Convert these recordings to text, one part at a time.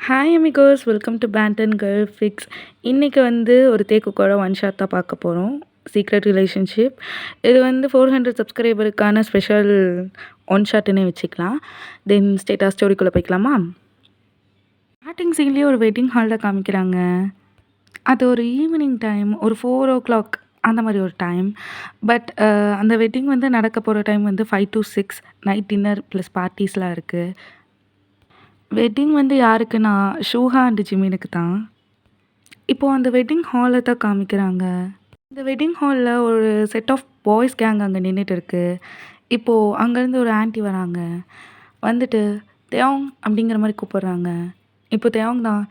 Hi amigos, welcome to Banton girl fix. இன்றைக்கி வந்து ஒரு தேக்குக்கோட ஒன் ஷாட் தான் பார்க்க போகிறோம். Secret relationship. இது வந்து 400 சப்ஸ்கிரைபருக்கான ஸ்பெஷல் ஒன் ஷாட்டுன்னே வச்சுக்கலாம். தென் ஸ்டேட்டஸ் ஸ்டோரிக்குள்ளே போய்க்கலாமா? ஸ்டார்டிங் சீன்லேயே ஒரு வெட்டிங் ஹால் தான் காமிக்கிறாங்க. அது ஒரு ஈவினிங் டைம், ஒரு 4 o'clock அந்த மாதிரி ஒரு டைம். பட் அந்த வெட்டிங் வந்து நடக்க போகிற டைம் வந்து 5 to 6 நைட் டின்னர் ப்ளஸ் பார்ட்டிஸ்லாம் இருக்குது. வெட்டிங் வந்து யாருக்குன்னா ஷூஹா அண்ட் ஜிமினுக்கு தான். இப்போது அந்த வெட்டிங் ஹாலை தான் காமிக்கிறாங்க. இந்த வெட்டிங் ஹாலில் ஒரு செட் ஆஃப் பாய்ஸ் கேங் அங்கே நின்றுட்டு இருக்கு. இப்போது அங்கேருந்து ஒரு ஆன்ட்டி வராங்க. வந்துட்டு தேயோங் அப்படிங்கிற மாதிரி கூப்பிட்றாங்க. இப்போ தேயோங் தான்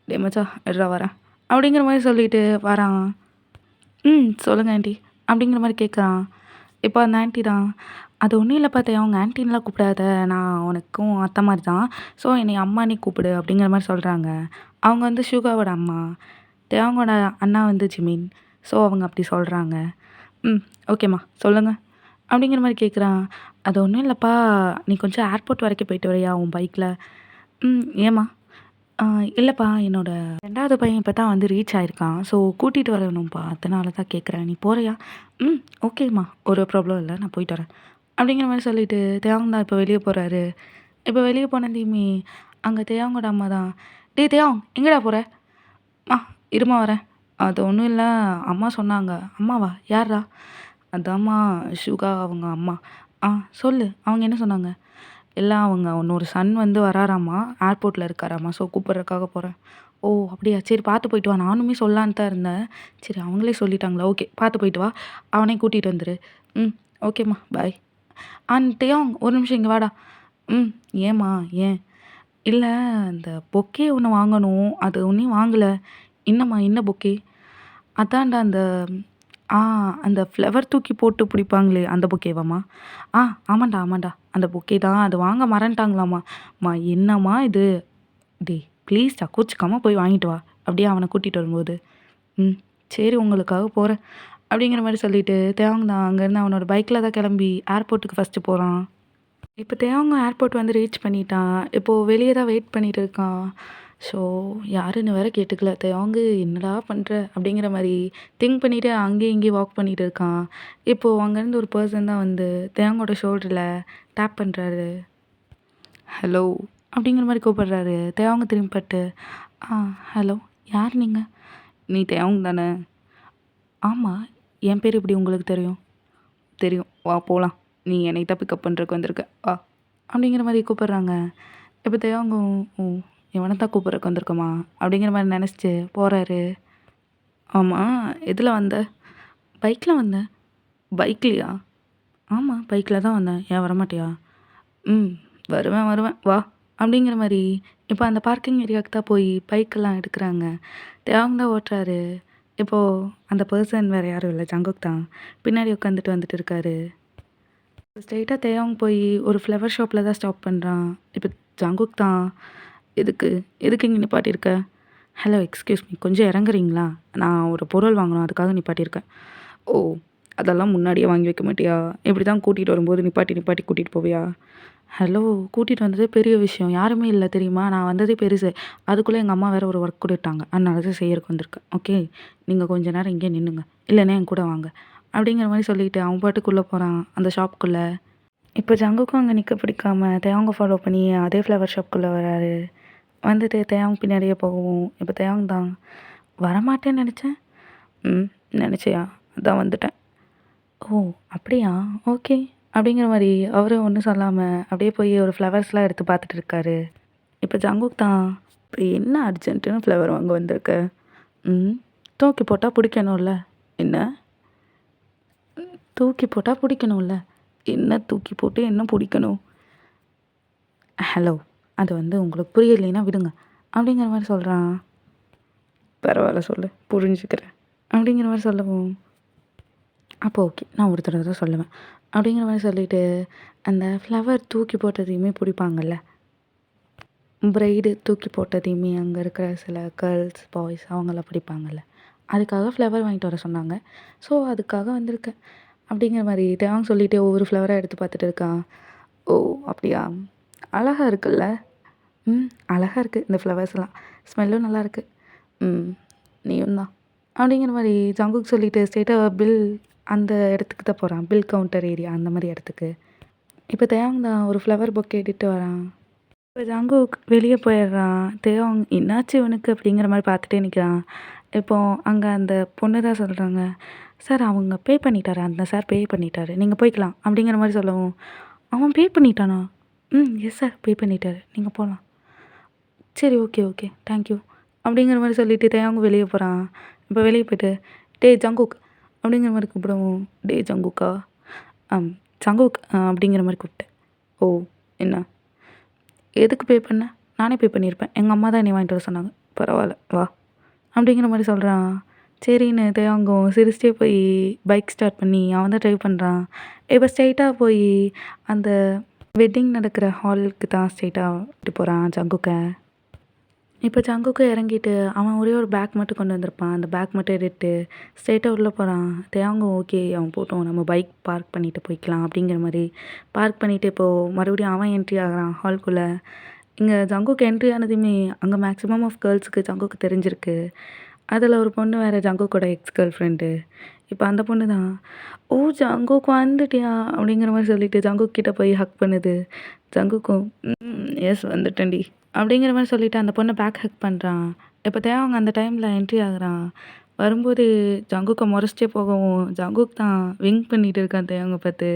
டே மச்சா எடுறா வரேன் அப்படிங்கிற மாதிரி சொல்லிட்டு வரான். சொல்லுங்கள் ஆண்டி அப்படிங்கிற மாதிரி கேட்குறான். இப்போ அந்த ஆன்ட்டி தான், அது ஒன்றும் இல்லைப்பா தேயோங், ஆன்ட்டின்லாம் கூப்பிடாத, நான் உனக்கும் அத்தை மாதிரி தான், ஸோ என்னை அம்மானே கூப்பிடு அப்படிங்கிற மாதிரி சொல்கிறாங்க. அவங்க வந்து ஷுகாவோட அம்மா, தேயோங்கோட அண்ணா வந்து ஜிமின். ஸோ அவங்க அப்படி சொல்கிறாங்க. ஓகேம்மா சொல்லுங்கள் அப்படிங்கிற மாதிரி கேட்குறான். அது ஒன்றும் இல்லைப்பா, நீ கொஞ்சம் ஏர்போர்ட் வரைக்கும் போயிட்டு வரியா உன் பைக்கில்? ஏம்மா? இல்லைப்பா, என்னோடய 2வது பையன் இப்போ தான் வந்து ரீச் ஆகிருக்கான், ஸோ கூட்டிகிட்டு வரணும்ப்பா, அதனால தான் கேட்குறேன், நீ போகிறியா? ஓகேம்மா, ஒரு ப்ராப்ளம் இல்லை, நான் போயிட்டு வரேன் அப்படிங்கிற மாதிரி சொல்லிவிட்டு தேவாங் தான் இப்போ வெளியே போகிறாரு. இப்போ வெளியே போனதையுமே அங்கே தேவாங்கோட அம்மா தான், டேய் தேவாங் எங்கடா போகிற? இருமா வரேன். அது ஒன்றும் இல்லை, அம்மா சொன்னாங்க. அம்மாவா? யாரா? அதாம்மா ஷுகா அவங்க அம்மா. சொல்லு, அவங்க என்ன சொன்னாங்க? இல்லை, அவங்க இன்னொரு சன் வந்து வராராம்மா, ஏர்போர்ட்டில் இருக்காராம்மா, ஸோ கூப்பிட்றதுக்காக போகிறேன். ஓ அப்படியா, சரி பார்த்து போயிட்டு வா, நானுமே சொல்லலான்னு தான் இருந்தேன். சரி அவங்களே சொல்லிட்டாங்களா, ஓகே பார்த்து போயிட்டு வா, அவனே கூட்டிகிட்டு வந்துரு. ஓகேம்மா பாய். டேயோங் ஒரு நிமிஷம் இங்கே வாடா. ஏம்மா ஏன்? இல்லை, அந்த பொக்கே ஒன்று வாங்கணும், அது ஒன்றையும் வாங்கலை. என்னம்மா என்ன பொக்கே? அதான்டா அந்த அந்த ஃப்ளவர் தூக்கி போட்டு பிடிப்பாங்களே அந்த பொக்கேவாம்மா? ஆமாண்டா ஆமாண்டா, அந்த பொக்கே தான், அது வாங்க மறந்துட்டாங்களாம்மா. என்னம்மா இது? டேய் ப்ளீஸ்டா, கோச்சிக்காமல் போய் வாங்கிட்டு வா அப்படியே அவனை கூட்டிகிட்டு வரும்போது. சரி உங்களுக்காக போகிறேன் அப்படிங்கிற மாதிரி சொல்லிவிட்டு தேவாங் தான் அங்கேருந்து அவனோட பைக்கில் தான் கிளம்பி ஏர்போர்ட்டுக்கு ஃபஸ்ட்டு போகிறான். இப்போ தேவாங்க ஏர்போர்ட் வந்து ரீச் பண்ணிட்டான். இப்போது வெளியே தான் வெயிட் பண்ணிகிட்டு இருக்கான். ஸோ யாருன்னு வேற கேட்டுக்கல. தேவாங்கு என்னடா பண்ணுற அப்படிங்கிற மாதிரி திங்க் பண்ணிவிட்டு அங்கேயும் இங்கேயும் வாக் பண்ணிகிட்டு இருக்கான். இப்போது அங்கேருந்து ஒரு பர்சன் தான் வந்து தேவாங்கோட ஷோல்டரில் டேப் பண்ணுறாரு. ஹலோ அப்படிங்கிற மாதிரி கூப்பிட்றாரு. தேவாங்க திரும்பி பட்டு, ஹலோ யார் நீங்கள்? நீ தேவாங் தானே? ஆமாம், என் பேர் எப்படி உங்களுக்கு தெரியும்? தெரியும், வா போகலாம், நீ என்னை தான் பிக்கப் பண்ணுறதுக்கு வந்திருக்க வா அப்படிங்கிற மாதிரி கூப்பிட்றாங்க. இப்போ தேவாங்க இவனை தான் கூப்பிட்றதுக்கு வந்திருக்கோமா அப்படிங்கிற மாதிரி நினச்சிட்டு போகிறாரு. ஆமாம், எதில் வந்த? பைக்கில் வந்தேன். பைக்லையா? ஆமாம் பைக்கில் தான் வந்தேன், ஏன் வரமாட்டியா? வருவேன் வருவேன் வா அப்படிங்கிற மாதிரி இப்போ அந்த பார்க்கிங் ஏரியாவுக்கு தான் போய் பைக்கெல்லாம் எடுக்கிறாங்க. தேவாங்க தான் ஓட்டுறாரு. இப்போது அந்த பர்சன் வேறு யாரும் இல்லை, ஜங்குக் தான் பின்னாடி உட்காந்துட்டு வந்துட்டு இருக்காரு. ஸ்ட்ரெயிட்டாக தேவாங் போய் ஒரு ஃப்ளவர் ஷாப்பில் தான் ஸ்டாப் பண்ணுறான். இப்போ ஜங்குக் தான், எதுக்கு எதுக்கு இங்கே நிப்பாட்டியிருக்க? ஹலோ எக்ஸ்கியூஸ் மீ, கொஞ்சம் இறங்குறீங்களா? நான் ஒரு பொருள் வாங்கணும், அதுக்காக நிப்பாட்டியிருக்கேன். ஓ அதெல்லாம் முன்னாடியே வாங்கி வைக்க மாட்டியா? இப்படி தான் கூட்டிகிட்டு வரும்போது நிப்பாட்டி நிப்பாட்டி கூட்டிகிட்டு போவியா? ஹலோ, கூட்டிகிட்டு வந்ததே பெரிய விஷயம், யாருமே இல்லை தெரியுமா? நான் வந்ததே பெருசு. அதுக்குள்ளே எங்கள் அம்மா வேறு ஒரு ஒர்க் கொடுத்தாங்க, அதனால தான் செய்யறதுக்கு வந்திருக்கேன். ஓகே, நீங்கள் கொஞ்சம் நேரம் இங்கே நின்றுங்க, இல்லைன்னா என் கூட வாங்க அப்படிங்கிற மாதிரி சொல்லிவிட்டு அவன் பாட்டுக்குள்ளே போகிறான் அந்த ஷாப்புக்குள்ளே. இப்போ ஜங்குக்கும் அங்கே நிற்க பிடிக்காம தேவாங்க ஃபாலோ பண்ணி அதே ஃப்ளவர் ஷாப்புக்குள்ளே வராரு. வந்துட்டு தேவாங் பின்னாடியே போகவும் இப்போ தேவாங் தான், வரமாட்டேன்னு நினச்சேன். நினச்சியா? அதான் வந்துட்டேன். ஓ அப்படியா, ஓகே அப்படிங்கிற மாதிரி அவரும் ஒன்றும் சொல்லாமல் அப்படியே போய் ஒரு ஃப்ளவர்ஸ்லாம் எடுத்து பார்த்துட்டு இருக்காரு. இப்போ ஜங்குக் தான், இப்போ என்ன அர்ஜென்ட்டுன்னு ஃப்ளவர் வாங்க வந்திருக்க? தூக்கி போட்டால் பிடிக்கணும்ல? என்ன தூக்கி போட்டால் பிடிக்கணும்ல? என்ன தூக்கி போட்டு என்ன பிடிக்கணும்? ஹலோ, அது வந்து உங்களுக்கு புரியலைன்னா விடுங்க அப்படிங்கிற மாதிரி சொல்கிறான். பரவாயில்ல சொல்லு, புரிஞ்சுக்கிறேன் அப்படிங்கிற மாதிரி சொல்லவும், அப்போ ஓகே நான் ஒரு தடவை தான் சொல்லுவேன் அப்படிங்கிற மாதிரி சொல்லிவிட்டு அந்த ஃப்ளவர் தூக்கி போட்டதையுமே பிடிப்பாங்கல்ல, பிரைடு தூக்கி போட்டதையுமே அங்கே இருக்கிற சில கேர்ள்ஸ் பாய்ஸ் அவங்களாம் பிடிப்பாங்கல்ல, அதுக்காக ஃப்ளவர் வாங்கிட்டு வர சொன்னாங்க, ஸோ அதுக்காக வந்திருக்கேன் அப்படிங்கிற மாதிரி தேவாங்க சொல்லிவிட்டு ஒவ்வொரு ஃப்ளவராக எடுத்து பார்த்துட்டு இருக்கான். ஓ அப்படியா, அழகாக இருக்குல்ல? ம். அழகா இருக்கு இந்த ஃப்ளவர்ஸ்லாம். ஸ்மெல்லும் நல்லாயிருக்கு. ம். நீயும் தான். அப்படிங்கிற மாரி ஜங்குக் சொல்லிட்டு ஸ்ட்ரெயிட்டா பில் அந்த இடத்துக்கு தான் போறான். பில் கவுண்டர் ஏரியா அந்த மாரி இடத்துக்கு. இப்ப தேவாங் தான் ஒரு ஃப்ளவர் பொக்கே எடுத்துட்டு வரான். இப்ப ஜங்குக் வெளிய போயிடுறான். தேவாங் என்னாச்சு இவனுக்கு அப்படிங்கிற மாரி பார்த்துட்டே நிக்கிறான். இப்போ அங்க அந்த பொண்ணு தான் சொல்றாங்க, "சார் அவங்க பே பண்ணிட்டாரு. அந்த சார் பே பண்ணிட்டாரு. நீங்க போய்க்கலாம்." அப்படிங்கிற மாரி சொல்லவும், "அவன் பே பண்ணிட்டானா?" "ம். Yes sir. பே பண்ணிட்டாரு. நீங்க போலாம்." "சரி. Okay, okay. Thank you." அப்படிங்கிற மாரி சொல்லிட்டு தேவாங் வெளிய போறான். இப்ப வெளிய போயிட்டு, "டேய் ஜங்குக்" அப்படிங்கிற மாரி கூப்பிடவும், "டேய் ஜங்குக்கா?" "அம் ஜங்குக்" அப்படிங்கிற மாரி கூப்பிட்டேன். "ஓ! என்ன?" "எதுக்கு பே பண்ண?" "நானே பே பண்ணியிருப்பேன். எங்க அம்மா தான் என்னைய வாங்கிட்டு வர சொன்னாங்க." "பரவால்ல. வா." அப்படிங்கிற மாரி சொல்றான். சரின்னு தேவாங்கும் சிரிச்சுட்டே போய் பைக் ஸ்டார்ட் பண்ணி அவன் தான் டிரைவ் பண்றான். இப்ப ஸ்ட்ரெயிட்டா போய் அந்த வெட்டிங் நடக்கிற ஹாலுக்கு தான் ஸ்ட்ரெயிட்டா கூட்டிட்டு போறான் ஜங்குக்க. இப்ப ஜங்குக்கு இறங்கிட்டு அவன் ஒரே ஒரு பேக் மட்டும் கொண்டு வந்திருப்பான். அந்த பேக் மட்டும் எடுத்துட்டு ஸ்ட்ரெயிட்டா உள்ள போறான். தேவாங்கும் ஓகே அவன் போட்டும் நம்ம பைக் பார்க் பண்ணிட்டு போய்க்கலாம் அப்படிங்கிற மாரி பார்க் பண்ணிட்டு இப்போ மறுபடியும் அவன் என்ட்ரி ஆகுறான் ஹால்குள்ள. இங்க ஜங்குக் என்ட்ரி ஆனதுமே அங்க மேக்ஸிமம் ஆஃப் கேர்ள்ஸ்க்கு ஜங்குக்கு தெரிஞ்சிருக்கு. அதில ஒரு பொண்ணு வேற ஜங்குக்கோட எக்ஸ் கேர்ள் ஃப்ரெண்டு. இப்ப அந்த பொண்ணு தான், "ஓ! ஜங்குக் வந்துட்டியா?" அப்படிங்கிற மாரி சொல்லிட்டு ஜங்குக் கிட்ட போய் ஹக் பண்ணுது. ஜங்குக்கும், "ம் எஸ் வந்துட்டேன்டி." அப்படிங்கிற மாரி சொல்லிட்டு அந்த பொண்ண பேக் ஹக் பண்றான். இப்ப தேவாங்க அந்த டைம்ல என்ட்ரி ஆகுறான். வரும்போது ஜங்குக்க மொறச்சிட்டே போகவும், ஜங்குக் தான் விங்க் பண்ணிட்டு இருக்கான் தேவாங்க பார்த்து.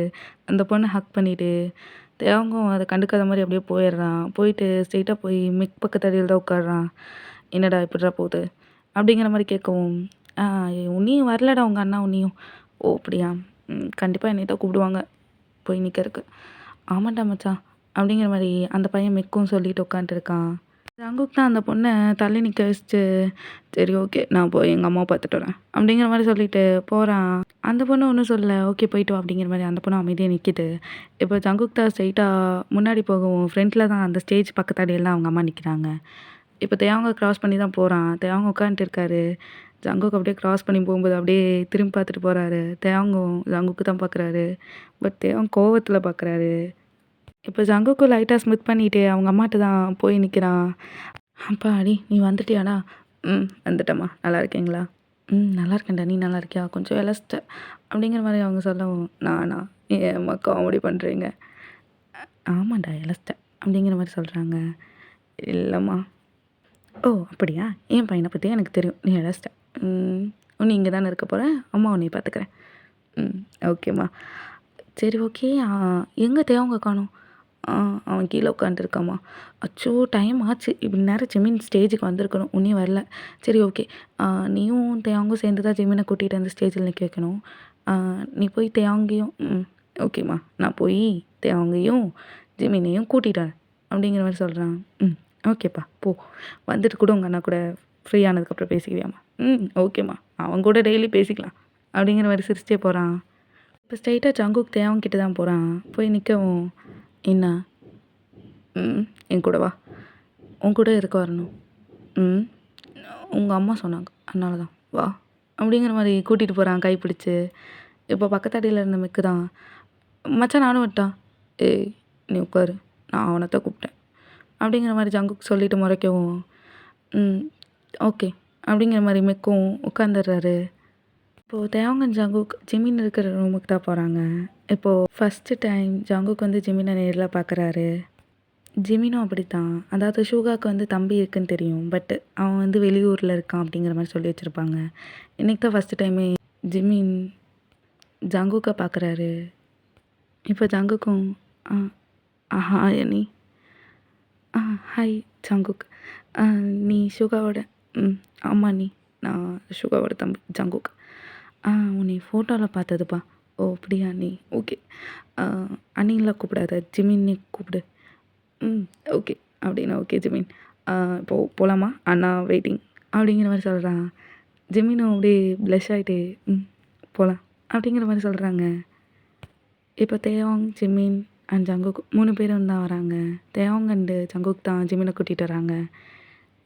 அந்த பொண்ண ஹக் பண்ணிட்டு, தேவாங்கும் அத கண்டுக்காத மாரி அப்படியே போயிடுறான். போயிட்டு ஸ்ட்ரெயிட்டா போய் மிக் பக்கத்து அடியில தான் உட்கார்றான். "என்னடா இப்படிடா போது?" அப்படிங்கிற மாரி கேட்கவும், "ஆ உன்னையும் வரலடா உங்க அண்ணா உன்னையும்." "ஓ! அப்படியா? கண்டிப்பா என்னைய தான் கூப்பிடுவாங்க போய் நிக்கறக்கு." "ஆமான்டா மச்சான்." அப்படிங்கிற மாரி அந்த பையன் மிக்கும் சொல்லிட்டு உட்காந்துருக்கான். ஜங்குக் தான் அந்த பொண்ண தள்ளி நிக்க வச்சுட்டு, "சரி ஓகே நான் போய் எங்க அம்மாவ பார்த்துட்டு வரேன்." அப்படிங்கிற மாரி சொல்லிட்டு போறான். அந்த பொண்ணு ஒண்ணும் சொல்லல. "ஓகே போயிட்டு வா." அப்படிங்கிற மாரி அந்த பொண்ணு அமைதியா நிக்குது. இப்போ ஜங்குக் தான் ஸ்ட்ரெயிட்டா முன்னாடி போகவும், ஃப்ரண்ட்ல தான் அந்த ஸ்டேஜ் பக்கத்தாடியெல்லாம் அவங்க அம்மா நிக்கிறாங்க. இப்ப தேவாங்க கிராஸ் பண்ணி தான் போறான். தேவாங்க உட்காந்துட்டு இருக்காரு. ஜங்குக் அப்படியே கிராஸ் பண்ணி போகும்போது அப்படியே திரும்பி பார்த்துட்டு போறாரு. தேவாங்கும் ஜங்குக்கு தான் பார்க்குறாரு. பட் தேவாங் கோவத்துல பார்க்குறாரு. இப்ப ஜங்குக்கும் லைட்டா ஸ்மித் பண்ணிட்டு அவங்க அம்மாட்ட தான் போய் நிக்கிறான். "அப்பாடி! நீ வந்துட்டியாடா?" "ம் வந்துட்டேம்மா. நல்லா இருக்கீங்களா?" "ம் நல்லா இருக்கேன்டா. நீ நல்லா இருக்கியா? கொஞ்சம் இளைச்சிட்ட." அப்படிங்கிற மாரி அவங்க சொல்லவும், "நானா? ஏம்மா காமெடி பண்றீங்க?" "ஆமான்டா இளைச்சிட்டேன்." அப்படிங்கிற மாரி சொல்றாங்க. "இல்லம்மா." "ஓ! அப்படியா? என் பையன பத்தி எனக்கு தெரியும். நீ இளைச்சிட்ட. ம். நீ இங்க தானே இருக்க போற. அம்மா உன்னைய பார்த்துக்கிறேன்." "ம். ஓகேம்மா." "சரி ஓகே. எங்க தேவங்க காணோம்?" அவன் கீழ உட்காந்துருக்காம்மா." "அச்சோ! டைம் ஆச்சு. இவ்வளோ நேரம் ஜெமீன் ஸ்டேஜுக்கு வந்திருக்கணும். இன்னும் வரல. சரி ஓகே. நீயும் தேவாங்கும் சேர்ந்து தான் ஜெமீன கூட்டிட்டு வந்து ஸ்டேஜில நிக்க வைக்கணும். ஆ நீ போய் தேவாங்கையும் ஓகேம்மா. நான் போய் தேவாங்கையும், ஜெமீனையும் கூட்டிட்டு வரேன்." அப்படிங்கிற மாரி சொல்றான். "ம். ஓகேப்பா போ. வந்துட்டு கூட உங்க அண்ணா கூட ஃப்ரீ ஆனதுக்கப்புறம் பேசிக்கிறியாம்மா?" "ம். ஓகேம்மா. அவன் கூட டெய்லி பேசிக்கலாம்." அப்படிங்கிற மாரி சிரிச்சுட்டே போறான். இப்ப ஸ்ட்ரெயிட்டா ஜங்குக் தேவாங் கிட்ட தான் போறான். போய் நிக்கவும், "என்ன?" "ம். என் கூட வா. உன் கூட எதுக்கு வரணும்?" "ம். உங்க அம்மா சொன்னாங்க. அதனால தான். வா." அப்படிங்கிற மாரி கூட்டிட்டு போறான் கை பிடிச்சு. இப்போ பக்கத்தடியில இருந்த மிக்கு தான், "மச்சான் நானும் வரட்டா?" "ஏய் நீ உட்காரு. நான் அவன தான் கூப்பிட்டேன்." அப்படிங்கிற மாரி ஜங்குக் சொல்லிட்டு முறைக்கவும், "ம். ஓகே." அப்படிங்கிற மாரி மிக்கும் உட்காந்துடுறாரு. இப்போ தேவாங் அண்ட் ஜங்குக் ஜிமின் இருக்கிற ரூமுக்கு தான் போறாங்க. இப்போ ஃபர்ஸ்ட்டு டைம் ஜங்குக் வந்து ஜிமின நேர்ல பார்க்குறாரு. ஜிமினும் அப்படித்தான். அதாவது ஷூகாக்கு வந்து தம்பி இருக்குன்னு தெரியும். பட் அவன் வந்து வெளியூர்ல இருக்கான் அப்படிங்கிற மாரி சொல்லி வச்சிருப்பாங்க. இன்னைக்கு தான் ஃபர்ஸ்ட்டு டைமே ஜிமின் ஜங்குக்க பார்க்குறாரு. இப்போ ஜங்குக்கும் அ ஹாய் அண்ணி. Hi Jungkook. அ நீ ஷூகாவோட ஆமா அண்ணி. நான் ஷூகாவோட தம்பி ஜங்குக். உன்னைய ஃபோட்டோல பார்த்ததுப்பா. ஓ! அப்படியா அண்ணி. ஓகே. அ அண்ணின்லாம் கூப்பிடாத. ஜிமின்னே கூப்பிடு. ம். ஓகே. அப்படின்னா ஓகே ஜிமின். இப்போ போலாமா? அண்ணா வெயிட்டிங். அப்படிங்கிற மாரி சொல்றான். ஜிமினும் அப்படியே ப்ளஷ் ஆயிட்டு, போலாம். அப்படிங்கிற மாரி சொல்றாங்க. இப்போ தேவாங், ஜிமின் அண்ட் ஜங்குக் 3 பேரும் தான் வராங்க. தேவாங் அண்ட் ஜங்குக் தான் ஜிமின கூட்டிட்டு வராங்க.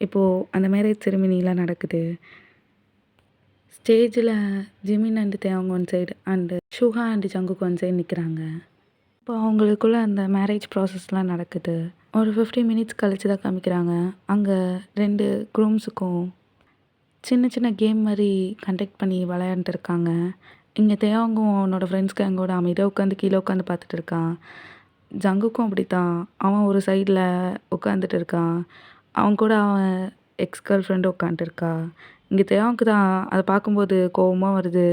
இப்போ அந்த மேரேஜ் செரிமனிலாம் நடக்குது. ஸ்டேஜில Jimin and Devang one side and Suga and Jungkook one side நிக்கிறாங்க. இப்போ அவங்களுக்குள்ள அந்த மேரேஜ் ப்ராசஸ்லாம் நடக்குது. ஒரு 15 மினிட்ஸ் கழிச்சு தான் காமிக்கிறாங்க. அங்கே 2 குரூம்ஸுக்கும் சின்ன சின்ன கேம் மாரி கண்டக்ட் பண்ணி விளையாண்டுருக்காங்க. இங்க தேவாங்கும் அவனோட ஃப்ரெண்ட்ஸ் கேங்கோட அமைதியா உட்காந்து கீழ உட்காந்து பார்த்துட்டு இருக்கான். ஜங்குக்கும் அப்படித்தான். அவன் ஒரு சைடுல உட்காந்துட்டு இருக்கான். அவன் கூட அவன் எக்ஸ் கேர்ள் ஃப்ரெண்டும் உட்காந்துருக்கா. இங்க தேவாங்க்கு தான் அத பார்க்கும்போது கோவமா வருது.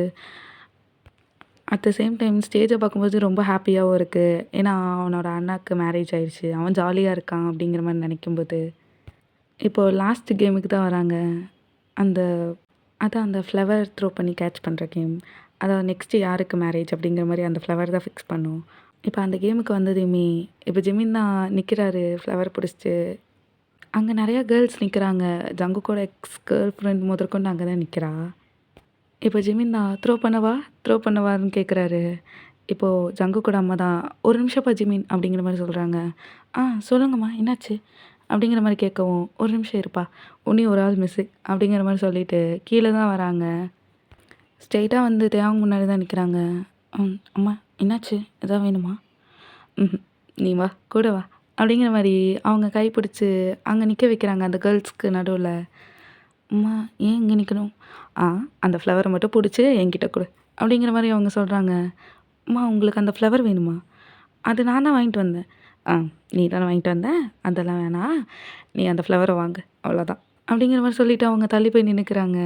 அட் த சேம் டைம் ஸ்டேஜ பார்க்கும்போது ரொம்ப ஹாப்பியாவும் இருக்கு. ஏன்னா, அவனோட அண்ணாக்கு மேரேஜ் ஆயிருச்சு. அவன் ஜாலியா இருக்கான் அப்படிங்கிற மாரி நெனைக்கும்போது. இப்போ லாஸ்ட் கேமுக்கு தான் வராங்க. அந்த அதான் அந்த ஃப்ளவர் த்ரோ பண்ணி கேட்ச் பண்ற கேம். அதாவது நெக்ஸ்ட்டு யாருக்கு மேரேஜ் அப்படிங்கிற மாரி அந்த ஃப்ளவர் தான் ஃபிக்ஸ் பண்ணும். இப்ப அந்த கேமுக்கு வந்ததுமே, இப்ப ஜிமின் தான் நிக்கிறாரு ஃப்ளவர் புடிச்சுட்டு. அங்க நெறைய கேர்ள்ஸ் நிக்கிறாங்க. ஜங்குக்கோட எக்ஸ் கேர்ள் ஃப்ரெண்ட் முதற்கொண்டு அங்க தான் நிக்கிறா. இப்ப ஜிமின் தான் த்ரோ பண்ணவா? த்ரோ பண்ணவான்னு கேட்குறாரு. இப்போ ஜங்குக்கோட அம்மா தான், "ஒரு நிமிஷம்ப்பா ஜிமின்" அப்படிங்கிற மாரி சொல்றாங்க. "ஆ சொல்லுங்கம்மா என்னாச்சு?" அப்படிங்கிற மாரி கேட்கவும், "ஒரு நிமிஷம் இருப்பா, உன்னியும் ஒரு ஆள் மிஸ்ஸு" அப்படிங்கிற மாரி சொல்லிட்டு கீழ தான் வராங்க. ஸ்ட்ரெயிட்டா வந்து தேவாங் முன்னாடி தான் நிக்கிறாங்க. அம்மா என்னாச்சு? எதாவது வேணுமா?" "ம்ஹ்ம். நீ வா, கூட வா" அப்படிங்கிற மாரி அவங்க கை பிடிச்சு அங்க நிக்க வைக்கிறாங்க அந்த கேர்ள்ஸ்க்கு நடுவுல. "அம்மா ஏன் இங்க நிக்கணும்?" "ஆ அந்த ஃப்ளவர மட்டும் புடிச்சு என்கிட்ட குடு" அப்படிங்கிற மாரி அவங்க சொல்றாங்க. "அம்மா உங்களுக்கு அந்த ஃப்ளவர் வேணுமா?" "அது நான் தான் வாங்கிட்டு வந்தேன்." "ஆ நீ தானே வாங்கிட்டு வந்த? அதெல்லாம் வேணாம். நீ அந்த ஃப்ளவர வாங்கு அவ்வளோதான்." அப்படிங்கிற மாரி சொல்லிட்டு அவங்க தள்ளி போய் நின்னுக்கிறாங்க.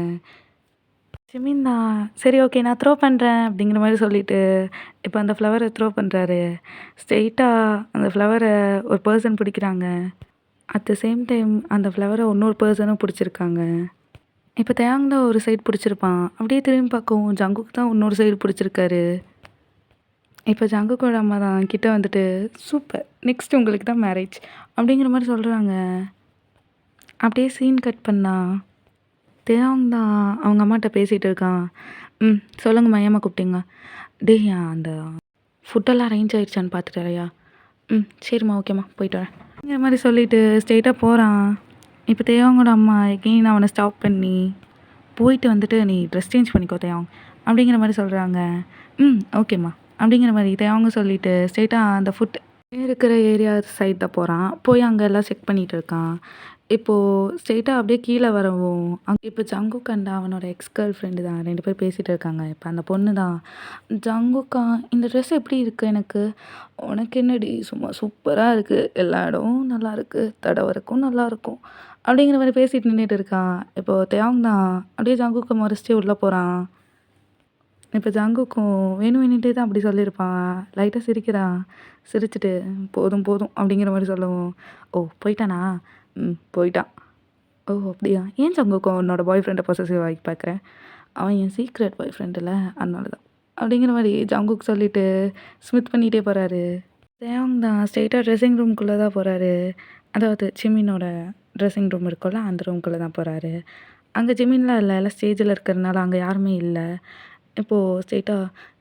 ஜிமின் தான், "சரி ஓகே நான் த்ரோ பண்றேன்" அப்படிங்கிற மாரி சொல்லிட்டு, இப்ப அந்த ஃப்ளவர த்ரோ பண்றாரு. ஸ்ட்ரெயிட்டா அந்த ஃப்ளவர ஒரு பெர்சன் பிடிக்கிறாங்க. அட் த சேம் டைம் அந்த ஃப்ளவர இன்னொரு பெர்சனும் பிடிச்சிருக்காங்க. இப்ப தேவாங் தான் ஒரு சைடு பிடிச்சிருப்பான். அப்படியே திரும்பி பார்க்கவும் ஜங்குக் தான் இன்னொரு சைடு பிடிச்சிருக்காரு. இப்ப ஜங்குக்கோட அம்மா தான் கிட்ட வந்துட்டு, "சூப்பர்! நெக்ஸ்ட் உங்களுக்கு தான் மேரேஜ்" அப்படிங்கிற மாரி சொல்றாங்க. அப்படியே சீன் கட் பண்ணா, தேவாங் தான் அவங்க அம்மாட்ட பேசிட்டு இருக்கான். சொல்லுங்கம்மா ஏம்மா கூப்பிட்டீங்க?" "டேய் அந்த ஃபுட்டெல்லாம் அரேஞ்ச் ஆயிடுச்சான்னு பார்த்துட்டு வரியா?" சரிம்மா ஓகேம்மா போயிட்டு வரேன்." அப்படிங்கிற மாரி சொல்லிட்டு ஸ்ட்ரெயிட்டா போறான். இப்ப தேவாங்கோட அம்மா எகெயின் அவன ஸ்டாப் பண்ணி, "போயிட்டு வந்துட்டு நீ ட்ரெஸ் சேஞ்ச் பண்ணிக்கோ தேவாங்" அப்படிங்கிற மாரி சொல்றாங்க. ஓகேம்மா" அப்படிங்கிற மாரி தேவாங்க சொல்லிட்டு ஸ்ட்ரெயிட்டா அந்த ஃபுட் இருக்கிற ஏரியா சைட் தான் போறான். போய் அங்க எல்லாம் செக் பண்ணிட்டு இருக்கான். இப்போ ஸ்ட்ரெயிட்டா அப்படியே கீழ வரவும், இப்ப ஜங்குக் அண்ட் அவனோட எக்ஸ் கேர்ள் ஃப்ரெண்டு தான் 2 பேரும் பேசிட்டு இருக்காங்க. இப்ப அந்த பொண்ணு தான், "ஜங்குக்கா இந்த ட்ரெஸ் எப்படி இருக்கு எனக்கு?" "உனக்கு என்னடி சும்மா சூப்பரா இருக்கு. எல்லா இடமும் நல்லாயிருக்கு. தடவறக்கும் நல்லாயிருக்கும்." அப்படிங்கிற மாரி பேசிட்டு நின்னுட்டு இருக்கான். இப்போ தேவாங் தான் அப்படியே ஜங்குக்க முறைச்சிட்டு உள்ள போறான். இப்ப ஜங்குக்கும் வேணும் வேணுன்ட்டே தான் அப்படி சொல்லியிருப்பான். லைட்டா சிரிக்கிறான். சிரிச்சுட்டு, "போதும் போதும்" அப்படிங்கிற மாரி சொல்லவும், "ஓ போய்ட்டானா?" போய்ட்டான்." "ஓ அப்படியா? ஏன் ஜங்குக்கு உன்னோட பாய் ஃப்ரெண்ட பொசசிவ் ஆகி பார்க்குற?" "அவன் என் சீக்ரெட் பாய் ஃப்ரெண்ட் இல்ல, அதனால தான்." அப்படிங்கிற மாரி ஜங்குக் சொல்லிட்டு ஸ்மித் பண்ணிட்டே போறாரு. தேவாங் தான் ஸ்ட்ரெயிட்டா ட்ரெஸ்ஸிங் ரூம்குள்ள தான் போறாரு. அதாவது ஜிமினோட ட்ரெஸ்ஸிங் ரூம் இருக்கும்ல, அந்த ரூம்குள்ள தான் போறாரு. அங்க ஜிமின்லாம் இல்ல. எல்லாம் ஸ்டேஜ்ல இருக்கிறனால அங்க யாருமே இல்ல. இப்போ ஸ்ட்ரெயிட்டா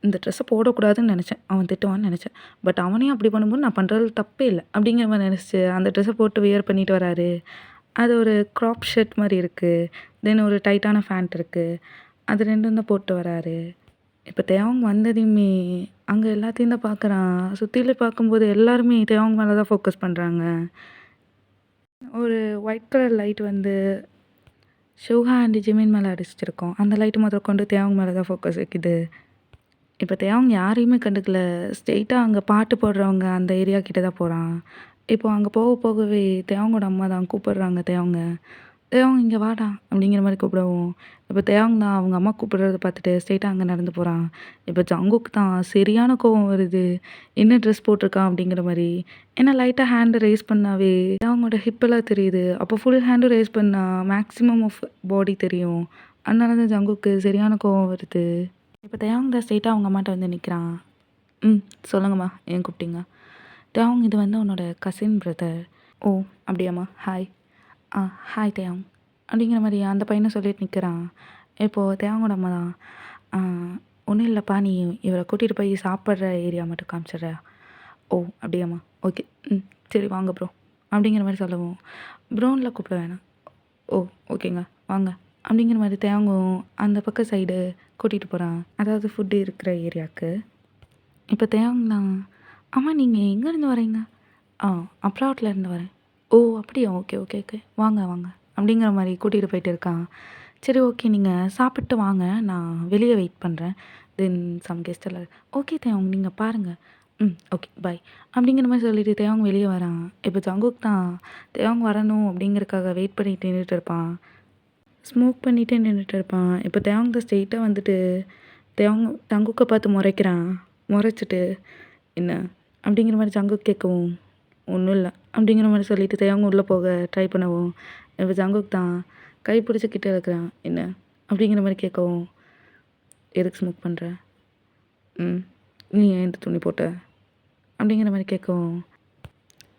இந்த ட்ரெஸ்ஸ போடக்கூடாதுன்னு நெனச்சேன். அவன் திட்டுவான்னு நெனச்சேன். பட் அவனே அப்படி பண்ணும்போது நான் பண்றதுல தப்பே இல்ல. அப்படிங்கிற மாரி நெனச்சுட்டு அந்த ட்ரெஸ்ஸ போட்டு வியர் பண்ணிட்டு வராரு. அது ஒரு கிராப் ஷர்ட் மாரி இருக்கு. தென் ஒரு டைட்டான ஃபேண்ட் இருக்கு. அது 2ம் தான் போட்டு வராரு. இப்ப தேவாங் வந்ததுமே அங்க எல்லாத்தையும் தான் பார்க்குறான். சுத்தில பார்க்கும்போது எல்லாருமே தேவாங் மேல தான் ஃபோக்கஸ் பண்றாங்க. ஒரு ஒயிட் கலர் லைட் வந்து ஷூஹா அண்ட் ஜிமின் மேல அடிச்சிருக்கும். அந்த லைட் முதற்கொண்டு தேவாங் மேல தான் ஃபோக்கஸ் வைக்குது. இப்ப தேவாங் யாரையுமே கண்டுக்கல. ஸ்ட்ரெயிட்டா அங்க பாட்டு போடுறவங்க அந்த ஏரியா கிட்ட தான் போறான். இப்போ அங்க போக போகவே தேவாங்கோட அம்மா தான் கூப்பிடுறாங்க தேவாங்க. "தேவாங் இங்க வாடா" அப்படிங்கிற மாரி கூப்பிடவும், இப்ப தேவாங் தான் அவங்க அம்மா கூப்பிடுறத பார்த்துட்டு ஸ்ட்ரெயிட்டா அங்க நடந்து போறான். இப்ப ஜங்குக் தான் சரியான கோவம் வருது. என்ன ட்ரெஸ் போட்டிருக்கான் அப்படிங்கிற மாரி. ஏன்னா லைட்டா ஹேண்ட் ரெய்ஸ் பண்ணாவே தேவாங்கோட ஹிப்பெல்லாம் தெரியுது. அப்போ ஃபுல் ஹேண்டும் ரெய்ஸ் பண்ணா மேக்ஸிமம் ஆஃப் பாடி தெரியும். அதனால தான் ஜங்குக்கு சரியான கோவம் வருது. இப்ப தேவாங் தான் ஸ்ட்ரெயிட்டா அவங்க அம்மாட்ட வந்து நிக்கிறான். சொல்லுங்கம்மா ஏன் கூப்பிட்டீங்க?" "தேவாங் இது வந்து உன்னோட கசின் பிரதர்." "ஓ அப்படியாம்மா? ஹாய்." "ஆ ஹாய் தேவாங்." அப்படிங்கிற மாரி அந்த பையனும் சொல்லிட்டு நிக்கிறான். இப்போ தேவாங்கோட அம்மா தான், "ஆ ஒண்ணும் இல்லப்பா நீ இவர கூட்டிட்டு போய் சாப்பிடுற ஏரியா மட்டும் காமிச்சிடுறியா?" "ஓ அப்படியாம்மா? ஓகே. சரி வாங்க ப்ரோ." அப்படிங்கிற மாரி சொல்லவும், "ப்ரோன்லாம் கூப்பிட வேணாம்." "ஓ ஓகேங்க வாங்க." அப்படிங்கிற மாரி தேவாங்கும் அந்த பக்கம் சைடு கூட்டிட்டு போறான். அதாவது ஃபுட் இருக்கிற ஏரியாக்கு. இப்ப தேவாங் தான், "அம்மா நீங்க எங்கேருந்து வரீங்க?" ஆ அப்ராட்லேருந்து வரேன். ஓ! அப்படியா? Okay, okay, okay. வாங்க, வாங்க. அப்படிங்கிற மாரி கூட்டிட்டு போயிட்டு இருக்கான். சரி ஓகே. நீங்க சாப்பிட்டு வாங்க. நான் வெளிய வெயிட் பண்றேன். தென் சம் கெஸ்ட் எல்லாம் ஓகே தேவாங் நீங்க பாருங்க. Okay bye. அப்படிங்கிற மாரி சொல்லிட்டு தேவாங் வெளிய வரான். இப்ப ஜங்குக் தான் தேவாங் வரணும் அப்படிங்கிறதுக்காக வெயிட் பண்ணிட்டு நின்னுட்டு இருப்பான். ஸ்மோக் பண்ணிட்டே நின்னுட்டு இருப்பான். இப்ப தேவாங் தான் ஸ்ட்ரெயிட்டா வந்துட்டு தேவாங் ஜங்குக்க பார்த்து முறைக்கிறான். முறைச்சிட்டு, "என்ன?" அப்படிங்கிற மாரி ஜங்குக் கேட்கவும், "ஒண்ணும் இல்ல." அப்படிங்கிற மாரி சொல்லிட்டு தேவாங் உள்ள போக ட்ரை பண்ணவும், இப்ப ஜங்குக் தான் கை பிடிச்சு கிட்ட இழுக்குறான். "என்ன?" அப்படிங்கிற மாரி கேட்கவும், "எதுக்கு ஸ்மோக் பண்ற? ம். நீ ஏன் இந்த துணி போட்ட?" அப்படிங்கிற மாரி கேட்கவும்,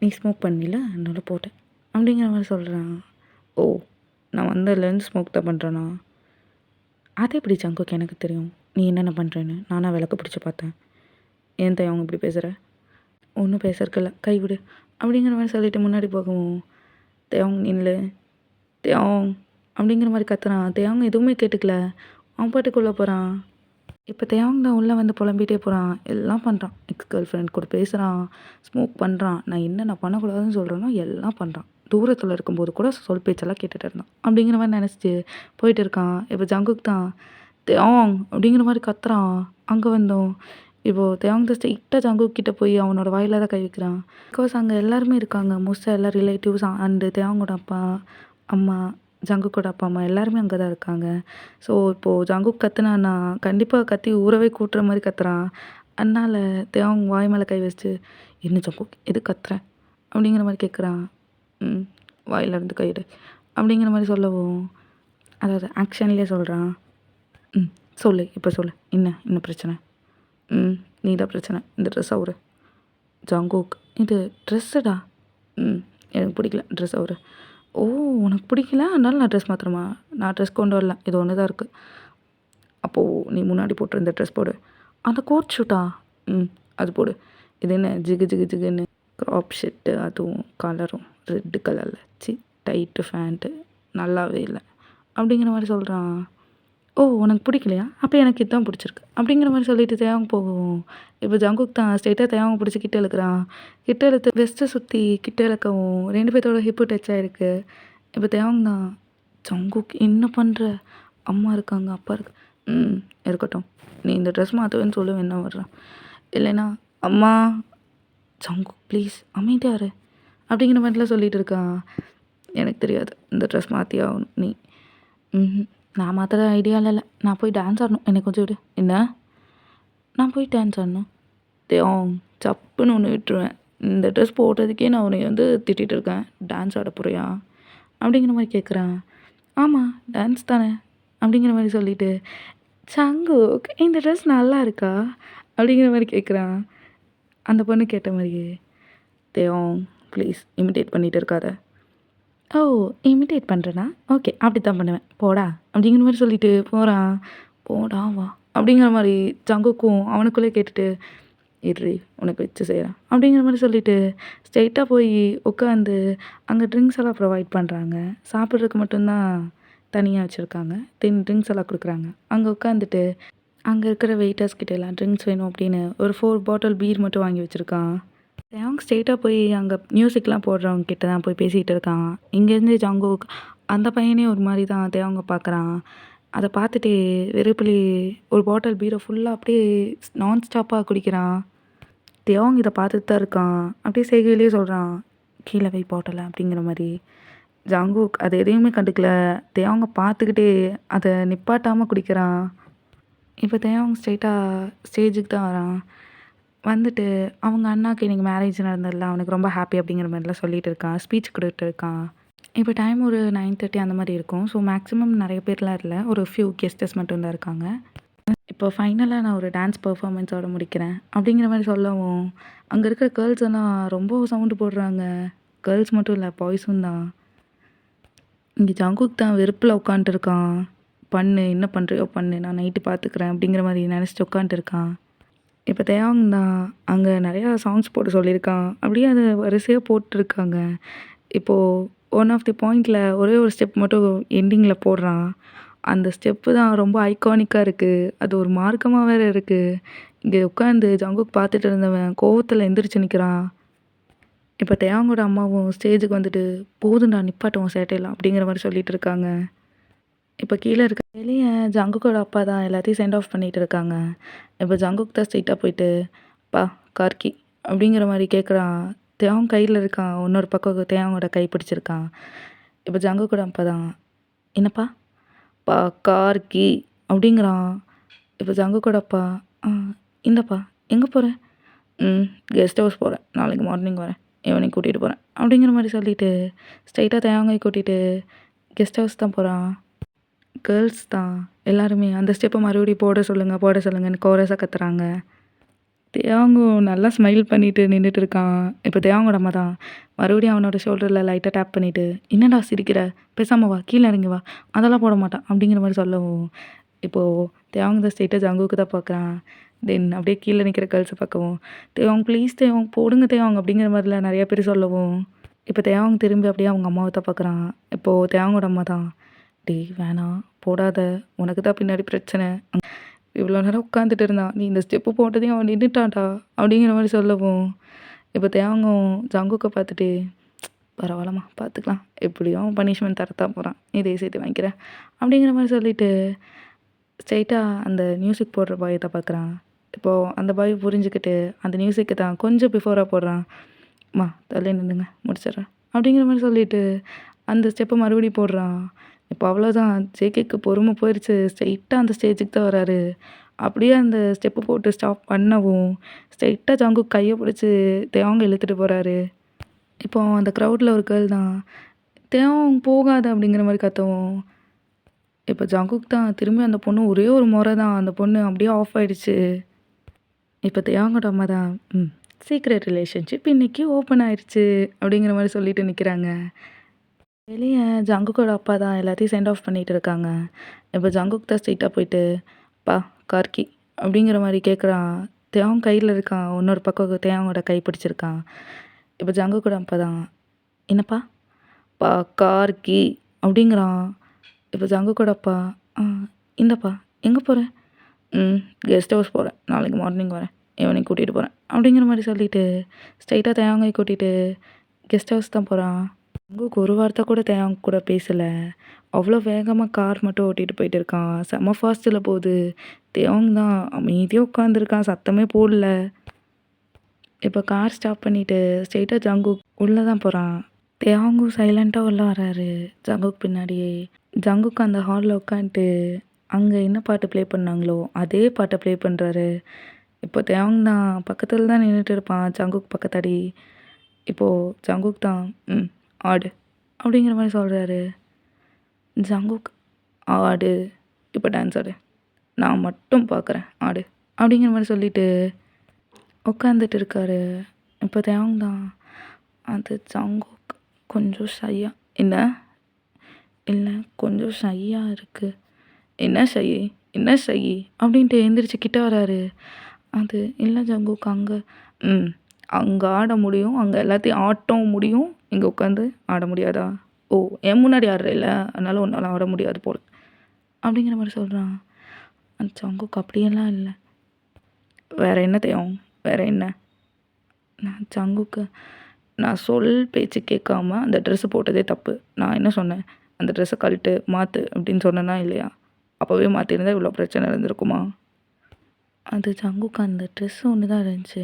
"நீ ஸ்மோக் பண்ணீல, அதனால போட்டேன்." அப்படிங்கிற மாரி சொல்றான். "ஓ! நான் வந்ததுலேருந்து ஸ்மோக் தான் பண்றேனா?" "அது எப்படி ஜங்குக் எனக்கு தெரியும்? நீ என்னென்ன பண்றேன்னு? நானா விளக்கு பிடிச்சு பார்த்தேன்." "ஏன் தேவாங் இப்படி பேசுற?" "ஒண்ணும் பேசறக்கு இல்ல. கை விடு." அப்படிங்கிற மாரி சொல்லிட்டு முன்னாடி போகவும், "தேவாங் நில்லு." "தேவாங்." அப்படிங்கிற மாரி கத்துறான். தேவாங் எதுவுமே கேட்டுக்கல. அவன் பாட்டுக்கு உள்ள போறான். இப்ப தேவாங் தான் உள்ள வந்து புலம்பிட்டே போறான். எல்லாம் பண்றான். எக்ஸ் கேர்ள் ஃப்ரெண்ட் கூட பேசுறான், ஸ்மோக் பண்றான். நான் என்னென்ன பண்ணக்கூடாதுன்னு சொல்றேனோ எல்லாம் பண்றான். தூரத்துல இருக்கும்போது கூட சொல் பேச்செல்லாம் கேட்டுட்டு இருந்தான். அப்படிங்கிற மாரி நெனச்சுட்டு போயிட்டு இருக்கான். இப்ப ஜங்குக் தான் தேவாங் அப்படிங்கிற மாரி கத்துறான். அங்க வந்தும் இப்போ தேவாங் தான் ஸ்ட்ரெயிட்டா ஜங்குக் கிட்ட போய் அவனோட வாயில தான் கை வைக்கிறான். பிகாஸ் அங்க எல்லாருமே இருக்காங்க. மோஸ்ட்டா எல்லா ரிலேட்டிவ்ஸ் அண்ட் தேவாங்கோட அப்பா, அம்மா, ஜங்குக்கோட அப்பா, அம்மா எல்லாருமே அங்க தான் இருக்காங்க. ஸோ, இப்போ ஜங்குக் கத்துனான்னா, கண்டிப்பா கத்தி ஊரவே கூட்டுற மாரி கத்துறான். அதனால தேவாங் வாய் மேல கை வச்சுட்டு, "என்ன ஜங்குக் எதுக்கு கத்துற?" அப்படிங்கிற மாரி கேட்குறான். "ம். வாயில இருந்து கை எடு." அப்படிங்கிற மாரி சொல்லவும், அதாவது ஆக்ஷன்லயே சொல்றான். "ம். சொல்லு. இப்ப சொல்லு. என்ன என்ன பிரச்சனை?" "ம். நீ தான் பிரச்சனை. இந்த ட்ரெஸ் அவுரு." "ஜங்குக் இது ட்ரெஸ்ஸுடா." "ம். எனக்கு பிடிக்கல. ட்ரெஸ் அவுரு." "ஓ! உனக்கு பிடிக்கல. அதனால நான் ட்ரெஸ் மாத்தணுமா? நான் ட்ரெஸ் கொண்டு வரல. இது ஒண்ணு தான் இருக்கு." "அப்போ நீ முன்னாடி போட்டிருந்த ட்ரெஸ் போடு." "அந்த கோட் ஷூட்டா?" "ம். அது போடு." "இது என்ன ஜிகு ஜிகு ஜிகுன்னு கிராப் ஷர்ட்டு அதுவும் கலரும் ரெட் கலர்ல. ச்சீ டைட்டு ஃபேண்ட்டு நல்லாவே இல்ல." அப்படிங்கிற மாரி சொல்றான். "ஓ! உனக்கு பிடிக்கலையா? அப்ப எனக்கு இதான் பிடிச்சிருக்கு." அப்படிங்கிற மாரி சொல்லிட்டு தேவாங் போகவும், இப்ப ஜங்குக் தான் ஸ்ட்ரெயிட்டா தேவாங்க பிடிச்சு கிட்ட இழுக்குறான். கிட்ட இழுத்து வெஸ்ட்ட சுத்தி கிட்ட இழுக்கவும் 2 பேத்தோட ஹிப்பு டச் ஆயிருக்கு. இப்ப தேவாங் தான், "ஜங்குக் என்ன பண்ற? அம்மா இருக்காங்க, அப்பா இருக்கு." "ம். இருக்கட்டும். நீ இந்த ட்ரெஸ் மாத்துவேன்னு சொல்லு வேணா வர்றேன். இல்லைன்னா அம்மா." "ஜங்குக் ப்ளீஸ் அமைதியா இரு." அப்படிங்கிற மாரிலாம் சொல்லிட்டு இருக்கான். "எனக்கு தெரியாது. இந்த ட்ரெஸ் மாத்தியே ஆகணும் நீ." "ம்ஹ்ம். நான் மாத்துற ஐடியால இல்ல. நான் போய் டான்ஸ் ஆடணும். என்னை கொஞ்சம் விடு." "என்ன?" "நான் போய் டான்ஸ் ஆடணும்." "தேவாங் சப்புன்னு ஒண்ணு விட்டுருவேன். இந்த ட்ரெஸ் போட்டதுக்கே நான் உன்னைய வந்து திட்டிட்டு இருக்கேன். டான்ஸ் ஆட போறியா?" அப்படிங்கிற மாரி கேட்குறான். "ஆமா, டான்ஸ் தானே." அப்படிங்கிற மாரி சொல்லிட்டு, "சங்குக் இந்த ட்ரெஸ் நல்லா இருக்கா?" அப்படிங்கிற மாரி கேட்குறான். அந்த பொண்ணு கேட்ட மாரியே, "தேவாங் ப்ளீஸ் இமிடேட் பண்ணிட்டு இருக்காத." "ஓ! இமிடேட் பண்றேனா? ஓகே. அப்படித்தான் பண்ணுவேன். போடா." அப்படிங்கிற மாரி சொல்லிட்டு போறான். "போடா வா." அப்படிங்கிற மாரி ஜங்குக்கும் அவனுக்குள்ளே கேட்டுட்டு, "இர்ரி உனக்கு வச்சு செய்றேன்." அப்படிங்கிற மாரி சொல்லிட்டு ஸ்ட்ரெயிட்டா போய் உட்காந்து அங்க ட்ரிங்க்ஸ் எல்லாம் ப்ரொவைட் பண்றாங்க. சாப்பிட்றதுக்கு மட்டும் தான் தனியா வச்சிருக்காங்க. தென் ட்ரிங்க்ஸ் எல்லாம் குடுக்குறாங்க. அங்க உட்காந்துட்டு அங்க இருக்கிற வெயிட்டர்ஸ் கிட்ட எல்லாம் ட்ரிங்க்ஸ் வேணும் அப்படின்னு ஒரு 4 பாட்டில் பீர் மட்டும் வாங்கி வச்சிருக்கான். தேவாங் ஸ்ட்ரெயிட்டா போய் அங்க மியூசிக்லாம் போடுறவங்க கிட்ட தான் போய் பேசிட்டு இருக்கான். இங்கேருந்து ஜங்குக் அந்த பையனே ஒரு மாரி தான் தேவாங்க பார்க்குறான். அத பார்த்துட்டு வெறுப்புலே ஒரு பாட்டில் பீர ஃபுல்லா அப்படியே நான் ஸ்டாப்பா குடிக்கிறான். தேவாங் இத பார்த்துட்டு தான் இருக்கான். அப்படியே செய்கையிலேயே சொல்றான், "கீழ வை பாட்டில." அப்படிங்கிற மாரி. ஜங்குக் அத எதையுமே கண்டுக்கல. தேவாங்க பார்த்துக்கிட்டே அத நிப்பாட்டாம குடிக்கிறான். இப்ப தேவாங் ஸ்ட்ரெயிட்டா ஸ்டேஜுக்கு தான் வரான். வந்துட்டு அவங்க அண்ணாக்கு இன்னைக்கு மேரேஜ் நடந்ததுல அவனுக்கு ரொம்ப ஹாப்பி அப்படிங்கிற மாரிலாம் சொல்லிட்டு இருக்கான். ஸ்பீச் குடுத்துட்டு இருக்கான். இப்ப டைம் ஒரு 9:30 அந்த மாரி இருக்கும். ஸோ மேக்ஸிமம் நெறைய பேர்லாம் இல்ல. ஒரு ஃபியூ கெஸ்டஸ் மட்டும் தான் இருக்காங்க. இப்போ ஃபைனலா நான் ஒரு டான்ஸ் பெர்ஃபார்மன்ஸோட முடிக்கிறேன். அப்படிங்கிற மாரி சொல்லவும், அங்க இருக்கிற கேர்ள்ஸ் எல்லாம் ரொம்ப சவுண்ட் போடுறாங்க. கேர்ள்ஸ் மட்டும் இல்ல பாய்ஸும் தான். இங்க ஜங்குக் தான் வெறுப்புல உட்காந்துட்டுருக்கான். "பண்ணு என்ன பண்றியோ பண்ணு. நான் நைட்டு பார்த்துக்கிறேன்." அப்படிங்கிற மாரி நெனச்சுட்டு உட்காந்துட்டுருக்கான். இப்ப தேவாங் தான் அங்க நெறையா சாங்ஸ் போட சொல்லியிருக்கான். அப்படியே அத வரிசையா போட்டுருக்காங்க. இப்போ ஒன் ஆஃப் தி பாயிண்ட்ல ஒரே ஒரு ஸ்டெப் மட்டும் எண்டிங்ல போடுறான். அந்த ஸ்டெப்பு தான் ரொம்ப ஐகானிக்கா இருக்கு. அது ஒரு மார்க்கமா வேற இருக்கு. இங்க உட்காந்து ஜங்குக் பார்த்துட்டு இருந்தவன் கோவத்துல எந்திரிச்சு நிக்கிறான். இப்போ தேவாங்கோட அம்மாவும் ஸ்டேஜுக்கு வந்துட்டு, "போதும்டா நிப்பாட்டு உன் சேட்டையெல்லாம்" அப்படிங்கிற மாரி சொல்லிட்டு இருக்காங்க. இப்போ கீழ இருக்க வெளிய ஜங்குக்கோட அப்பா தான் எல்லாத்தையும் சென்ட் ஆஃப் பண்ணிட்டு இருக்காங்க. இப்போ ஜங்குக் தான் ஸ்ட்ரெயிட்டா போயிட்டு, "அப்பா கார்கி" அப்படிங்கிற மாரி கேட்குறான். தேவாங் கையில இருக்கான். இன்னொரு பக்கம் தேவாங்கோட கை பிடிச்சிருக்கான். இப்போ ஜங்குக்கோட அப்பா தான், "என்னப்பா?" "அப்பா கார்கி" அப்படிங்கிறான். இப்போ ஜங்குக்கோட அப்பா, "ஆ இந்தாப்பா எங்கே போற?" "ம் கெஸ்ட் ஹவுஸ் போறேன். நாளைக்கு மார்னிங் வரேன். ஈவினிங் கூட்டிட்டு போறேன்." அப்படிங்கிற மாரி சொல்லிட்டு, ஸ்ட்ரெயிட்டா தேவாங்காய கூட்டிட்டு கெஸ்ட் ஹவுஸ் தான் போறான். கேர்ள்ஸ் தான் எல்லாருமே அந்த ஸ்டெப்ப மறுபடியும் போட சொல்லுங்க, போட சொல்லுங்கன்னு கோரஸா கத்துறாங்க. தியாங்கும் நல்லா ஸ்மைல் பண்ணிட்டு நின்னுட்டு இருக்கான். இப்போ தியாங்கோட அம்மா தான் மறுபடியும் அவனோட ஷோல்டர்ல லைட்டா டேப் பண்ணிட்டு, "என்னடா சிரிக்கிற? பேசாம வா, கீழ இறங்கி வா. அதெல்லாம் போட மாட்டான்." அப்படிங்கிற மாரி சொல்லவும், இப்போ தியாங் தான் ஸ்ட்ரெயிட்டா ஜங்குக்கு தான் பார்க்குறான். தென் அப்படியே கீழ நிக்கிற கேர்ள்ஸ பார்க்கவும், "தியாங் ப்ளீஸ் தியாங் போடுங்க தியாங்." அப்படிங்கிற மாரிலாம் நெறைய பேர் சொல்லவும், இப்போ தியாங் திரும்பி அப்படியே அவங்க அம்மாவ தான் பார்க்குறான். இப்போ தியாங்கோட அம்மா தான், "டேய் வேணாம், போடாத. உனக்கு தான் பின்னாடி பிரச்சனை. இவ்வளோ நேரம் உட்காந்துட்டு இருந்தான். நீ இந்த ஸ்டெப்பு போட்டதையும் அவன் நின்னுட்டான்டா." அப்படிங்கிற மாரி சொல்லவும், இப்போ தியாகம் ஜங்குக்க பார்த்துட்டு, "பரவால்லம்மா பார்த்துக்கலாம். எப்படியும் அவன் பனிஷ்மெண்ட் தரத்தான் போறான். இதையும் சேர்த்து வாங்கிக்கிறேன்." அப்படிங்கிற மாரி சொல்லிட்டு, ஸ்ட்ரெயிட்டா அந்த மியூசிக் போடுற பாய தான் பார்க்குறான். இப்போ அந்த பாய் புரிஞ்சுக்கிட்டு, அந்த மியூசிக்க தான் கொஞ்சம் பிஃபோரா போடுறான். "அம்மா தள்ளி நில்லுங்க, முடிச்சிடுறேன்." அப்படிங்கிற மாரி சொல்லிட்டு, அந்த ஸ்டெப்ப மறுபடியும் போடுறான். இப்போ அவ்வளோதான் ஜேகேக்கு பொறுமை போயிருச்சு. ஸ்ட்ரெயிட்டா அந்த ஸ்டேஜுக்கு தான் வராரு. அப்படியே அந்த ஸ்டெப்பு போட்டு ஸ்டாப் பண்ணவும், ஸ்ட்ரெயிட்டா ஜங்குக் கைய பிடிச்சு தேவாங்க இழுத்துட்டு போறாரு. இப்போ அந்த க்ரவுட்ல ஒரு கேர்ள் தான், "தேவாங் போகாத" அப்படிங்கிற மாரி கத்தவும், இப்போ ஜங்குக் தான் திரும்பி அந்த பொண்ணு ஒரே ஒரு முறை தான் அந்த பொண்ணு அப்படியே ஆஃப் ஆயிடுச்சு. இப்போ தேவாங்கோட அம்மா தான், சீக்ரெட் ரிலேஷன்ஷிப் இன்னைக்கு ஓப்பன் ஆயிருச்சு." அப்படிங்கிற மாரி சொல்லிட்டு நிக்கிறாங்க. வெளிய ஜங்குக்கோட அப்பா தான் எல்லாத்தையும் சென்ட் ஆஃப் பண்ணிட்டு இருக்காங்க. இப்போ ஜங்குக் தான் ஸ்ட்ரெயிட்டா போயிட்டு, "அப்பா கார்கி" அப்படிங்கிற மாரி கேட்குறான். தேவாங் கையில இருக்கான். இன்னொரு பக்கம் தேவாங்கோட கை பிடிச்சிருக்கான். இப்போ ஜங்குக்கோட அப்பா தான், "என்னப்பா?" "அப்பா கார்கி" அப்படிங்கிறான். இப்போ ஜங்குக்கோட அப்பா, "ஆ இந்தாப்பா எங்கே போற?" "ம் கெஸ்ட் ஹவுஸ் போறேன். நாளைக்கு மார்னிங் வரேன். ஈவினிங் கூட்டிட்டு போறேன்." அப்படிங்கிற மாரி சொல்லிட்டு, ஸ்ட்ரெயிட்டா தேவாங்காய கூட்டிட்டு கெஸ்ட் ஹவுஸ் தான் போறான். ஜங்குக் ஒரு வார்த்தை கூட தேவாங் கூட பேசல. அவ்வளோ வேகமா கார் மட்டும் ஓட்டிட்டு போயிட்டு இருக்கான். செம்ம ஃபாஸ்ட்ல போகுது. தேவாங் தான் அமைதியா உட்காந்துருக்கான். சத்தமே போடல. இப்போ கார் ஸ்டாப் பண்ணிட்டு ஸ்ட்ரெயிட்டா ஜங்குக் உள்ள தான் போறான். தேவாங்கும் சைலண்ட்டா உள்ள வராரு. ஜங்குக் பின்னாடியே. ஜங்குக் அந்த ஹால்ல உட்காந்துட்டு அங்க என்ன பாட்டு ப்ளே பண்ணாங்களோ, அதே பாட்ட ப்ளே பண்றாரு. இப்போ தேவாங் தான் பக்கத்துல தான் நின்னுட்டு இருப்பான். ஜங்குக் பக்கத்தாடி. இப்போ ஜங்குக் தான், ஆடு." அப்படிங்கிற மாரி சொல்றாரு. ஜங்குக், "ஆடு. இப்போ டான்ஸ் ஆடு. நான் மட்டும் பார்க்குறேன் ஆடு." அப்படிங்கிற மாரி சொல்லிட்டு உட்காந்துட்டு இருக்காரு. இப்போ தேவாங் தான், அது ஜங்குக் கொஞ்சம் ஷையா, "என்ன?" "இல்ல கொஞ்சம் ஷையா இருக்கு." "என்ன ஷை? என்ன ஷை?" அப்படின்ட்டு எந்திரிச்சு கிட்ட வராரு. அது, "இல்ல ஜங்குக் அங்க." "ம் அங்க ஆட முடியும். அங்க எல்லாத்தையும் ஆட்டவும் முடியும். இங்க உட்காந்து ஆட முடியாதா?" "ஓ என் முன்னாடி ஆடுறேல்ல, அதனால உன்னால ஆட முடியாது போல." அப்படிங்கிற மாரி சொல்றான். ஜங்குக், "அப்படியெல்லாம் இல்ல." "வேற என்ன தேவம்? வேற என்ன?" நான் ஜங்குக்கு, "நான் சொல் பேச்சு கேட்காம அந்த ட்ரெஸ்ஸு போட்டதே தப்பு. நான் என்ன சொன்னேன்? அந்த ட்ரெஸ்ஸை கழட்டு, மாற்று அப்படின்னு சொன்னேனா இல்லையா? அப்போவே மாற்றிருந்தா இவ்வளோ பிரச்சனை இருந்திருக்குமா?" அது ஜங்குக்கு, "அந்த ட்ரெஸ் ஒன்று தான் இருந்துச்சு."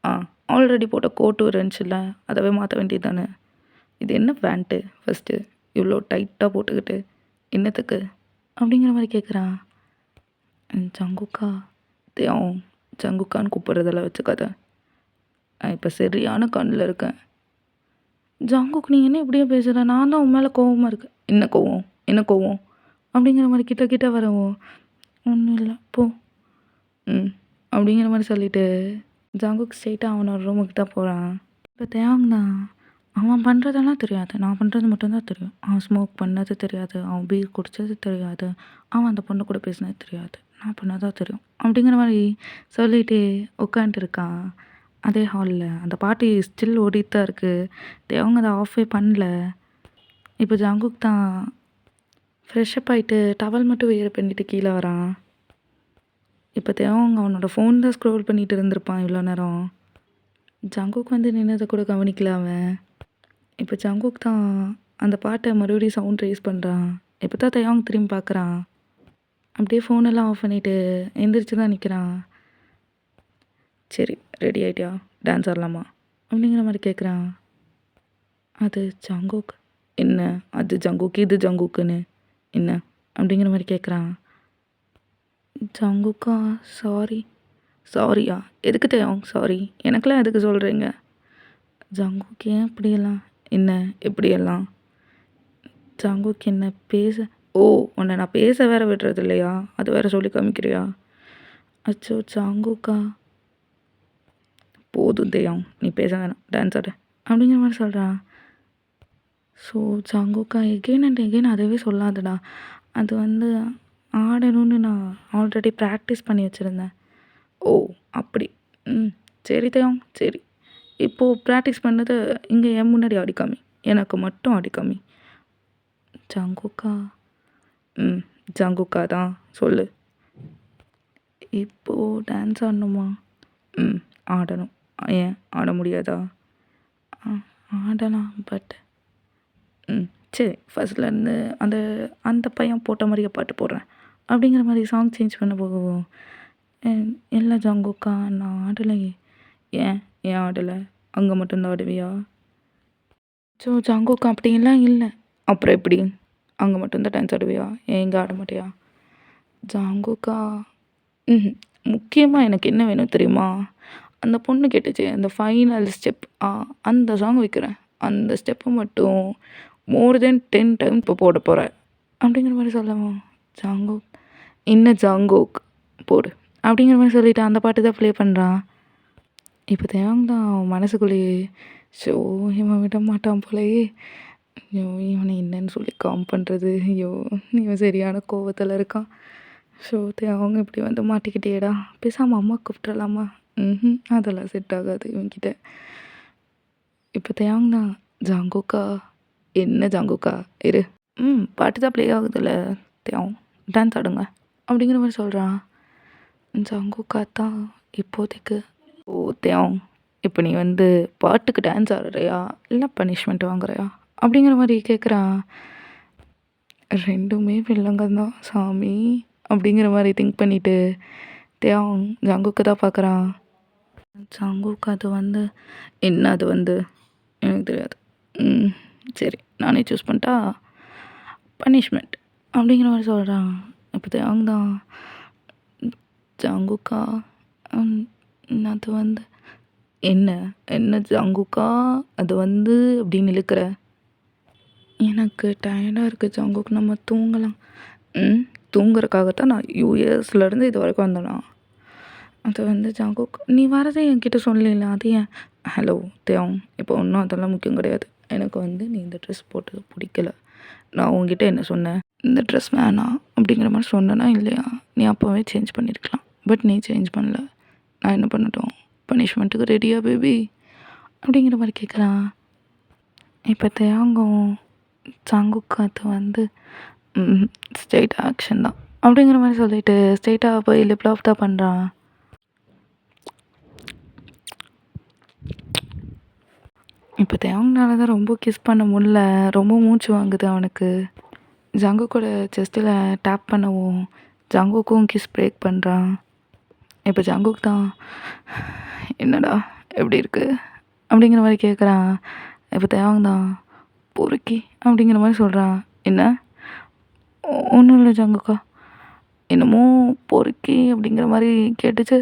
"ஆ ஆல்ரெடி போட்ட கோட்டும் இருந்துச்சுல்ல, அதவே மாற்ற வேண்டியது தானே. இது என்ன பேண்ட்டு ஃபஸ்ட்டு இவ்வளோ டைட்டாக போட்டுக்கிட்டு என்னத்துக்கு?" அப்படிங்கிற மாதிரி கேட்குறான். ஜங்குக்கா, "தேவ் ஜங்குக்கான்னு கூப்பிட்றதெல்லாம் வச்சுக்காத. நான் இப்போ சரியான கண்ணில் இருக்கேன்." "ஜங்குக் நீ என்ன இப்படியே பேசுகிற? நான் தான் உன் மேலே கோவமாக இருக்கேன்." "என்ன கோவம்? என்ன கோவம்?" அப்படிங்கிற மாதிரி கிட்ட கிட்ட வரவும், "ஒன்றும் இல்லை போ." அப்படிங்கிற மாதிரி சொல்லிட்டு ஜங்குக் ஸ்ட்ரெயிட்டாக அவனோட ரூமுக்கு தான் போகிறான். இப்போ தேவாங் தான், "அவன் பண்ணுறதெல்லாம் தெரியாது. நான் பண்ணுறது மட்டும்தான் தெரியும். அவன் ஸ்மோக் பண்ணது தெரியாது. அவன் பீர் குடித்தது தெரியாது. அவன் அந்த பொண்ணு கூட பேசினது தெரியாது. நான் பண்ணதான் தெரியும்." அப்படிங்கிற மாதிரி சொல்லிட்டு உட்காந்துட்டு இருக்கான். அதே ஹாலில் அந்த பாட்டு ஸ்டில் ஓடிட்டு தான் இருக்குது. தேவங்க அதை ஆஃபே பண்ணல. இப்போ ஜங்குக் தான் ஃப்ரெஷ்அப் ஆகிட்டு டவல் மட்டும் வேறு பண்ணிட்டு கீழே வரான். இப்போ தேவங்க அவனோட ஃபோன் தான் ஸ்க்ரோல் பண்ணிட்டு இருந்திருப்பான் இவ்வளோ நேரம். ஜங்குக் வந்து நின்னத கூட கவனிக்கல அவன். இப்ப ஜங்குக் தான் அந்த பாட்ட மறுபடியும் சவுண்ட் ரைஸ் பண்றான். இப்ப தான் தயாங் திரும்பி பார்க்குறான். அப்படியே ஃபோனெல்லாம் ஆஃப் பண்ணிட்டு எந்திரிச்சு தான் நிற்கிறான். சரி ரெடி ஆயிட்டியா? டான்ஸ் ஆடலாமா? அப்படிங்கிற மாதிரி கேட்குறான். அது ஜங்குக். என்ன அது ஜங்குக் இது ஜங்குக்குன்னு என்ன அப்படிங்கிற மாதிரி கேட்குறான். ஜங்குக்கா சாரி. சாரியா? எதுக்கு தயாங் சாரி? எனக்கெல்லாம் எதுக்கு சொல்கிறீங்க? ஜங்குக் ஏன் இப்படியெல்லாம்? என்ன எப்படியெல்லாம்? ஜங்குக் என்ன பேச ஓ உன்னை நான் பேச வேற விடுறது இல்லையா? அது வேற சொல்லி காமிக்கிறியா? அச்சோ ஜங்குக்கா போதும் தயாங் நீ பேச வேணாம் டான்ஸ் ஆட அப்படிங்கிற மாதிரி சொல்கிறான். ஸோ ஜங்குக்கா எகெயின் அண்ட் எகெயின் அதவே சொல்லாதடா. அது வந்து ஆடணும்னு நான் ஆல்ரெடி ப்ராக்டிஸ் பண்ணி வச்சுருந்தேன். ஓ அப்படி. ம் சரி தயாங் சரி. இப்போது ப்ராக்டிஸ் பண்ணது இங்கே என் முன்னாடி ஆடிக்காமி. எனக்கு மட்டும் ஆடிக்காமி. ஜங்குக்கா. ம் ஜங்குக்கா தான் சொல்லு. இப்போது டான்ஸ் ஆடணுமா? ம் ஆடணும். ஏன் ஆட முடியாதா? ஆடலாம் பட் சரி ஃபஸ்ட்லேருந்து அந்த அந்த பையன் போட்ட மாதிரியே பாட்டு போடுறேன் அப்படிங்கிற மாதிரி சாங் சேஞ்ச் பண்ண போகவும் இல்லை ஜங்குக்கா நான் ஆடலையே. ஏன் ஏன் ஆடலை? அங்கே மட்டும்தான் ஆடுவியா? ஸோ ஜங்குக்கா அப்படிலாம் இல்லை. அப்புறம் எப்படி? அங்கே மட்டும்தான் டான்ஸ் ஆடுவியா? ஏன் இங்கே ஆட மாட்டியா? ஜங்குக்கா முக்கியமாக எனக்கு என்ன வேணும் தெரியுமா? அந்த பொண்ணு கேட்டுச்சு அந்த ஃபைனல் ஸ்டெப் அந்த சாங் வைக்கிறேன். அந்த ஸ்டெப்பை மட்டும் மோர் தென் 10 டைம் இப்போ போட போகிறேன் அப்படிங்கிற மாதிரி சொல்லவும் ஜங்குக் என்ன ஜங்குக் போடு அப்படிங்கிற மாதிரி சொல்லிவிட்டு அந்த பாட்டு தான் ப்ளே பண்ணுறான். இப்போ தேவங்க தான் மனசுக்குள்ளேயே ஷோ இவன் விட மாட்டான் போலயே. ஐயோ இவனை என்னன்னு சொல்லி காம் பண்ணுறது? ஐயோ இவன் சரியான கோவத்தில் இருக்கான். ஸோ அவங்க இப்படி வந்து மாட்டிக்கிட்டேடா. பேசாமல் அம்மா கூப்பிட்றலாமா? அதெல்லாம் செட் ஆகாது இவன்கிட்ட. இப்போ தேவங்க தான் ஜங்குக்கா என்ன ஜங்குக்கா இரு. பாட்டு தான் ப்ளே ஆகுதுல்ல தேவ் டான்ஸ் ஆடுங்க அப்படிங்கிற மாதிரி சொல்கிறான். ஜங்குக்கா தான் இப்போதைக்கு. ஓ தேவ் இப்போ நீ வந்து பாட்டுக்கு டான்ஸ் ஆடுறியா இல்லை பனிஷ்மெண்ட் வாங்குறியா அப்படிங்கிற மாதிரி கேட்குறான். ரெண்டுமே வில்லங்கந்தான் சாமி அப்படிங்கிற மாதிரி திங்க் பண்ணிவிட்டு தேவ் ஜங்குக்கு தான் பார்க்குறான். ஜங்குக்கு அது வந்து என்ன அது வந்து எனக்கு தெரியாது. சரி நானே சூஸ் பண்ணிட்டா பனிஷ்மெண்ட் அப்படிங்கிற மாதிரி சொல்கிறான். இப்போ தேவ் தான் ஜங்குக்கா அது வந்து என்ன என்ன ஜங்குக்கா அது வந்து அப்படின்னு இழுக்கிற. எனக்கு டயர்டாக இருக்குது ஜங்குக் நம்ம தூங்கலாம். தூங்குறதுக்காகத்தான் நான் யூஎஸ்லேருந்து இது வரைக்கும் வந்தேனா? அது வந்து ஜங்குக் நீ வரதே என்கிட்ட சொல்லல. அது ஏன்? ஹலோ தேவ் இப்போ ஒன்றும் அதெல்லாம் முக்கியம் கிடையாது. எனக்கு வந்து நீ இந்த ட்ரெஸ் போட்டது பிடிக்கல. நான் உங்ககிட்ட என்ன சொன்னேன்? இந்த ட்ரெஸ் வேணாம் அப்படிங்கிற மாதிரி சொன்னேன்னா இல்லையா? நீ அப்போவே சேஞ்ச் பண்ணியிருக்கலாம். பட் நீ சேஞ்ச் பண்ணல. நான் என்ன பண்ணட்டும்? பனிஷ்மெண்ட்டுக்கு ரெடியா பேபி அப்படிங்கிற மாதிரி கேட்குறான். இப்போ தேங்கும் ஜங்குக்கு அது வந்து ஸ்ட்ரெயிட் ஆக்ஷன் தான் அப்படிங்கிற மாதிரி சொல்லிட்டு ஸ்ட்ரெயிட்டாக போய் லிப் லாக் தான் பண்ணுறான். இப்போ தேவங்கனால தான் ரொம்ப கிஸ் பண்ண முடியல. ரொம்ப மூச்சு வாங்குது அவனுக்கு. ஜங்குக்கோட செஸ்ட்டில் டேப் பண்ணவும் ஜங்குக்கும் கிஸ் பிரேக் பண்ணுறான். இப்போ ஜங்குக் தான் என்னடா எப்படி இருக்குது அப்படிங்கிற மாதிரி கேட்குறான். இப்போ தேவங்க தான் பொறுக்கி அப்படிங்கிற மாதிரி சொல்கிறான். என்ன? ஒன்றும் இல்லை ஜங்குக்கா. என்னமோ பொறுக்கி அப்படிங்கிற மாதிரி கேட்டுச்சு.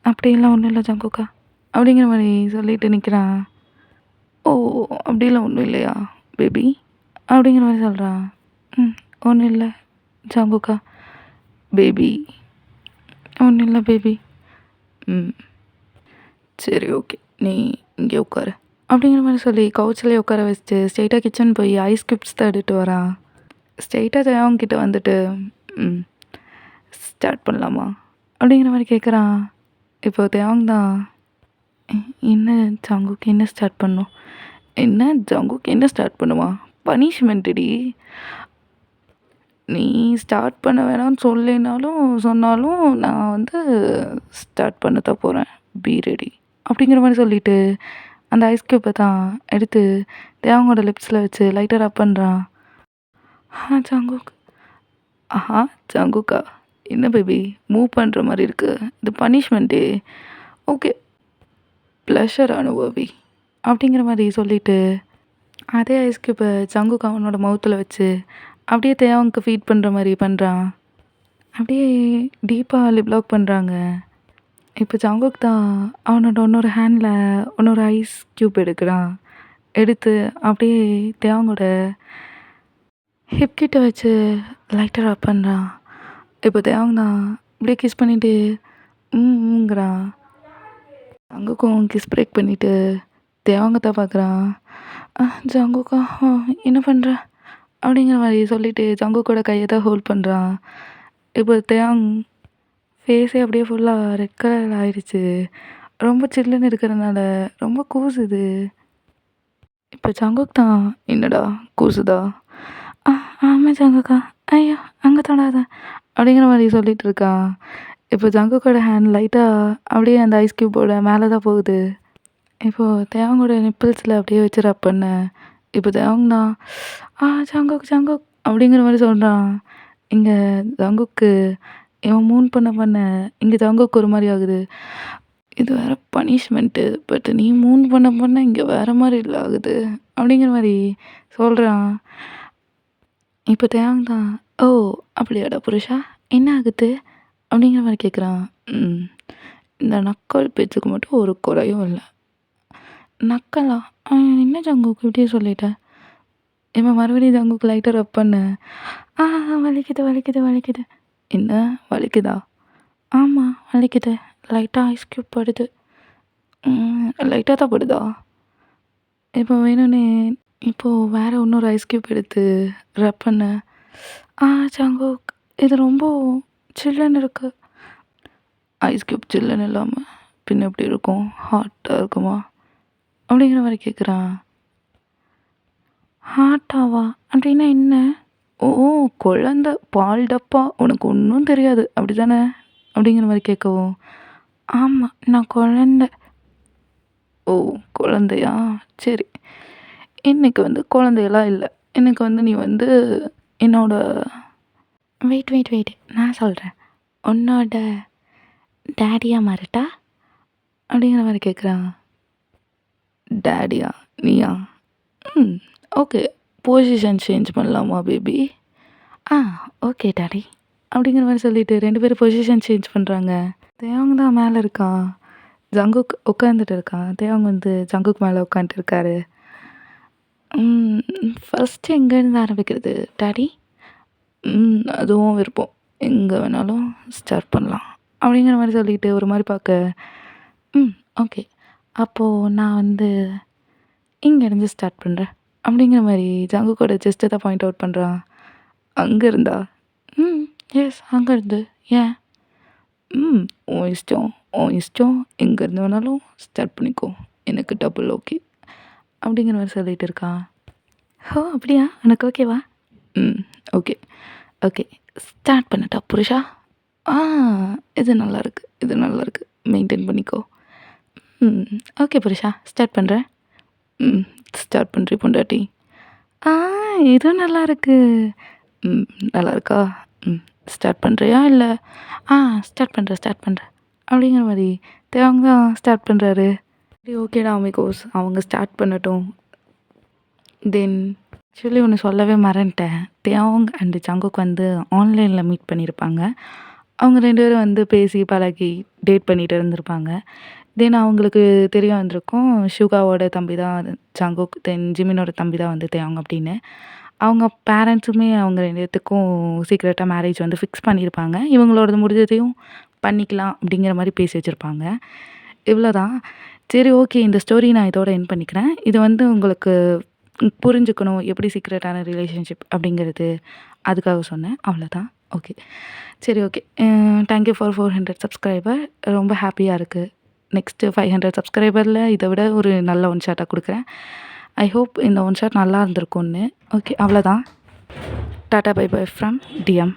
அப்படிலாம் ஒன்றும் இல்லை ஜங்குக்கா அப்படிங்கிற மாதிரி சொல்லிட்டு நிற்கிறான். ஓ அப்படிலாம் ஒன்றும் இல்லையா பேபி அப்படிங்கிற மாதிரி சொல்கிறான். ஒன்றும் இல்லை ஜங்குக்கா பேபி ஒன்றும் இல்லை பேபி. சரி ஓகே நீ இங்கே உட்காரு அப்படிங்கிற மாதிரி சொல்லி கவுச்சிலே உட்கார வச்சுட்டு ஸ்ட்ரெயிட்டாக கிச்சன் போய் ஐஸ் க்யூப்ஸ் தான் எடுத்துகிட்டு வரான். ஸ்ட்ரெயிட்டாக தேவங்கிட்ட வந்துட்டு ஸ்டார்ட் பண்ணலாமா அப்படிங்கிற மாதிரி கேட்குறான். இப்போ தேவங்க தான் என்ன ஜங்குக்கு என்ன ஸ்டார்ட் பண்ணும்? என்ன ஜங்குக்கு என்ன ஸ்டார்ட் பண்ணுவான்? பனிஷ்மெண்ட்டுடி. நீ ஸ்டார்ட் பண்ண வேணாம்னு சொன்னாலும் நான் வந்து ஸ்டார்ட் பண்ண தான் போகிறேன். பி ரெடி அப்படிங்கிற மாதிரி சொல்லிட்டு அந்த ஐஸ் க்யூப்பை தான் எடுத்து தேவங்கோட லிப்ஸில் வச்சு லைட்டர் அப் பண்ணுறான். ஜங்குக். ஆஹா ஜங்குக்கா, என்ன பேபி மூவ் பண்ணுற மாதிரி இருக்கு, இது பனிஷ்மெண்ட்டே. ஓகே, ப்ளஷர் அனுபவி அப்படிங்கிற மாதிரி சொல்லிட்டு அதே ஐஸ் க்யூப்பை ஜங்குக் அவனோட மவுத்தில் வச்சு அப்படியே தேவனுக்கு ஃபீட் பண்ணுற மாதிரி பண்ணுறான். அப்படியே டீப்பாக லிப் லாக் பண்ணுறாங்க. இப்போ ஜங்குக் தான் அவனோட இன்னொரு ஹேண்டில் இன்னொரு ஐஸ் க்யூப் எடுக்கிறான். எடுத்து அப்படியே தேவங்கோட ஹிப் கிட்ட வச்சு லைட்டர் அப் பண்ணுறான். இப்போ தேவங்க தான் அப்படியே கிஸ் பண்ணிவிட்டு ங்கிறான். ஜங்குக்கும் கிஸ் பிரேக் பண்ணிவிட்டு தேவங்க தான் பார்க்குறான். ஜங்குக்கா என்ன பண்ணுற அப்படிங்கிற மாதிரி சொல்லிவிட்டு ஜங்குக்கோட கையை தான் ஹோல்ட் பண்ணுறான். இப்போ தேவங் ஃபேஸே அப்படியே ஃபுல்லாக ரெட் கலரில் ஆயிடுச்சு. ரொம்ப சில்லுன்னு இருக்கிறதுனால ரொம்ப கூசுது. இப்போ ஜங்குக் தான் என்னடா கூசுதா? ஆமாம் ஜங்குக்கா, ஐயோ அங்கே தொடாத அப்படிங்கிற மாதிரி சொல்லிட்டு இருக்கான். இப்போ ஜங்குக்கோட ஹேண்ட் லைட்டாக அப்படியே அந்த ஐஸ் க்யூப்போட மேலே தான் போகுது. இப்போது தேவங்கோட நிப்பிள்ஸில் அப்படியே வச்சு ரப் பண்ண. இப்போ தேவங்க தான் ஜங்குக் ஜங்குக் அப்படிங்கிற மாதிரி சொல்கிறான். இங்கே ஜங்குக்கு இவன் மூன் பண்ண இங்கே ஜங்குக்கு ஒரு மாதிரி ஆகுது. இது வேறு பனிஷ்மெண்ட்டு, பட் நீ மூன் பண்ண இங்கே வேறு மாதிரி இல்லை ஆகுது அப்படிங்கிற மாதிரி சொல்கிறான். இப்போ தேவங்க தான் ஓ அப்படியாடா புருஷா, என்ன ஆகுது அப்படிங்கிற மாதிரி கேட்குறான். இந்த நக்கல் பேச்சுக்கு மட்டும் ஒரு குறையும் இல்லை. நக்கலா? என்ன ஜங்குக்கு இப்படியே சொல்லிட்டேன். இவன் மறுபடியும் ஜங்குக்கு லைட்டர் அப் பண்ண. வலிக்குது வலிக்குது வலிக்குது. என்ன வலிக்குதா? ஆமாம் வலிக்குது, லைட்டாக ஐஸ் க்யூப் படுது. லைட்டாக தான் படுதா? இப்போ வேணும்னே இப்போது வேறு இன்னொரு ஐஸ் க்யூப் எடுத்து ரப் பண்ண. ஜங்குக் இது ரொம்ப சில்லுன்னு இருக்குது. ஐஸ் க்யூப் சில்லுன்னு இல்லாமல் பின்ன எப்படி இருக்கும், ஹாட்டாக இருக்குமா அப்படிங்கிற மாதிரி கேட்குறான். ஹாட்டாவா அப்படின்னா என்ன? ஓ குழந்த பால் டப்பா, உனக்கு ஒன்றும் தெரியாது அப்படி தானே அப்படிங்கிற மாதிரி கேட்கவும். ஆமாம் நான் குழந்த. ஓ குழந்தையா, சரி. இன்றைக்கி வந்து குழந்தையெல்லாம் இல்லை, இன்றைக்கி வந்து நீ வந்து என்னோட வெயிட் நான் சொல்கிறேன், உன்னோட டேடியாக மாறட்டா அப்படிங்கிற மாதிரி கேட்குறான். டேடியா நீயா? ஓகே, பொசிஷன் சேஞ்ச் பண்ணலாமா பேபி? ஓகே டாடி அப்படிங்கிற மாதிரி சொல்லிட்டு 2 பேரும் பொசிஷன் சேஞ்ச் பண்ணுறாங்க. தேவங்க தான் மேலே இருக்கான், ஜங்குக் உட்காந்துட்டு இருக்கான். தேவங்க வந்து ஜங்குக் மேலே உட்காந்துட்டு இருக்காரு. ஃபஸ்ட்டு எங்கேருந்து ஆரம்பிக்கிறது டாடி? அதுவும் விருப்பம், எங்கே வேணாலும் ஸ்டார்ட் பண்ணலாம் அப்படிங்கிற மாதிரி சொல்லிட்டு ஒரு மாதிரி பார்க்க. ஓகே, அப்போது நான் வந்து இங்கேருந்து ஸ்டார்ட் பண்ணுறேன் அப்படிங்கிற மாதிரி ஜங்குக்கோட செஸ்ட்டை தான் பாயிண்ட் அவுட் பண்ணுறான். அங்கே இருந்தா? எஸ் அங்கேருந்து. ஏன்? உன் இஷ்டம் எங்கேருந்து வேணாலும் ஸ்டார்ட் பண்ணிக்கோ, எனக்கு டபுள் ஓகே அப்படிங்கிற மாதிரி சொல்லிகிட்டு இருக்கான். ஓ அப்படியா, உனக்கு ஓகேவா? ஓகே ஸ்டார்ட் பண்ணட்டா புருஷா? இது நல்லாயிருக்கு, மெயின்டைன் பண்ணிக்கோ. ஓகே புருஷா, ஸ்டார்ட் பண்ணுறேன். ஸ்டார்ட் பண்ணுறி பொண்டாட்டி. இதுவும் நல்லாயிருக்கு. நல்லாயிருக்கா? ஸ்டார்ட் பண்ணுறியா இல்லை? ஸ்டார்ட் பண்ணுறேன் அப்படிங்கிற மாதிரி தேவங்க தான் ஸ்டார்ட் பண்ணுறாரு. சரி ஓகேடா அமிகோஸ், அவங்க ஸ்டார்ட் பண்ணட்டும். தென் ஆக்சுவலி ஒன்று சொல்லவே மறந்துட்டேன். தேவங் அண்டு ஜங்குக் வந்து ஆன்லைனில் மீட் பண்ணியிருப்பாங்க. அவங்க 2 பேரும் வந்து பேசி பழகி டேட் பண்ணிகிட்டு இருந்திருப்பாங்க. தென் அவங்களுக்கு தெரிய வந்திருக்கும் ஷுகாவோட தம்பி தான் ஜங்குக், தென் ஜிமினோட தம்பி தான் வந்து தேவங் அப்படின்னு. அவங்க பேரண்ட்ஸுமே அவங்க 2 பேத்துக்கும் சீக்ரெட்டாக மேரேஜ் வந்து ஃபிக்ஸ் பண்ணியிருப்பாங்க. இவங்களோடது முடிஞ்சதையும் பண்ணிக்கலாம் அப்படிங்கிற மாதிரி பேசி வச்சுருப்பாங்க. இவ்வளோதான். சரி ஓகே, இந்த ஸ்டோரி நான் இதோட எண்ட் பண்ணிக்கிறேன். இது வந்து உங்களுக்கு புரிஞ்சுக்கணும் எப்படி சீக்ரெட்டான ரிலேஷன்ஷிப் அப்படிங்கிறது, அதுக்காக சொன்னேன். அவ்வளோதான். ஓகே, சரி ஓகே. Thank you for 400 subscriber. ரொம்ப ஹாப்பியாக இருக்குது. நெக்ஸ்ட்டு 500 சப்ஸ்கிரைபரில் இதை விட ஒரு நல்ல ஒன் ஷாட்டாக கொடுக்குறேன். ஐ ஹோப் இந்த ஒன் ஷாட் நல்லா இருந்திருக்கும்னு. ஓகே அவ்வளோதான். Tata bye bye from DM.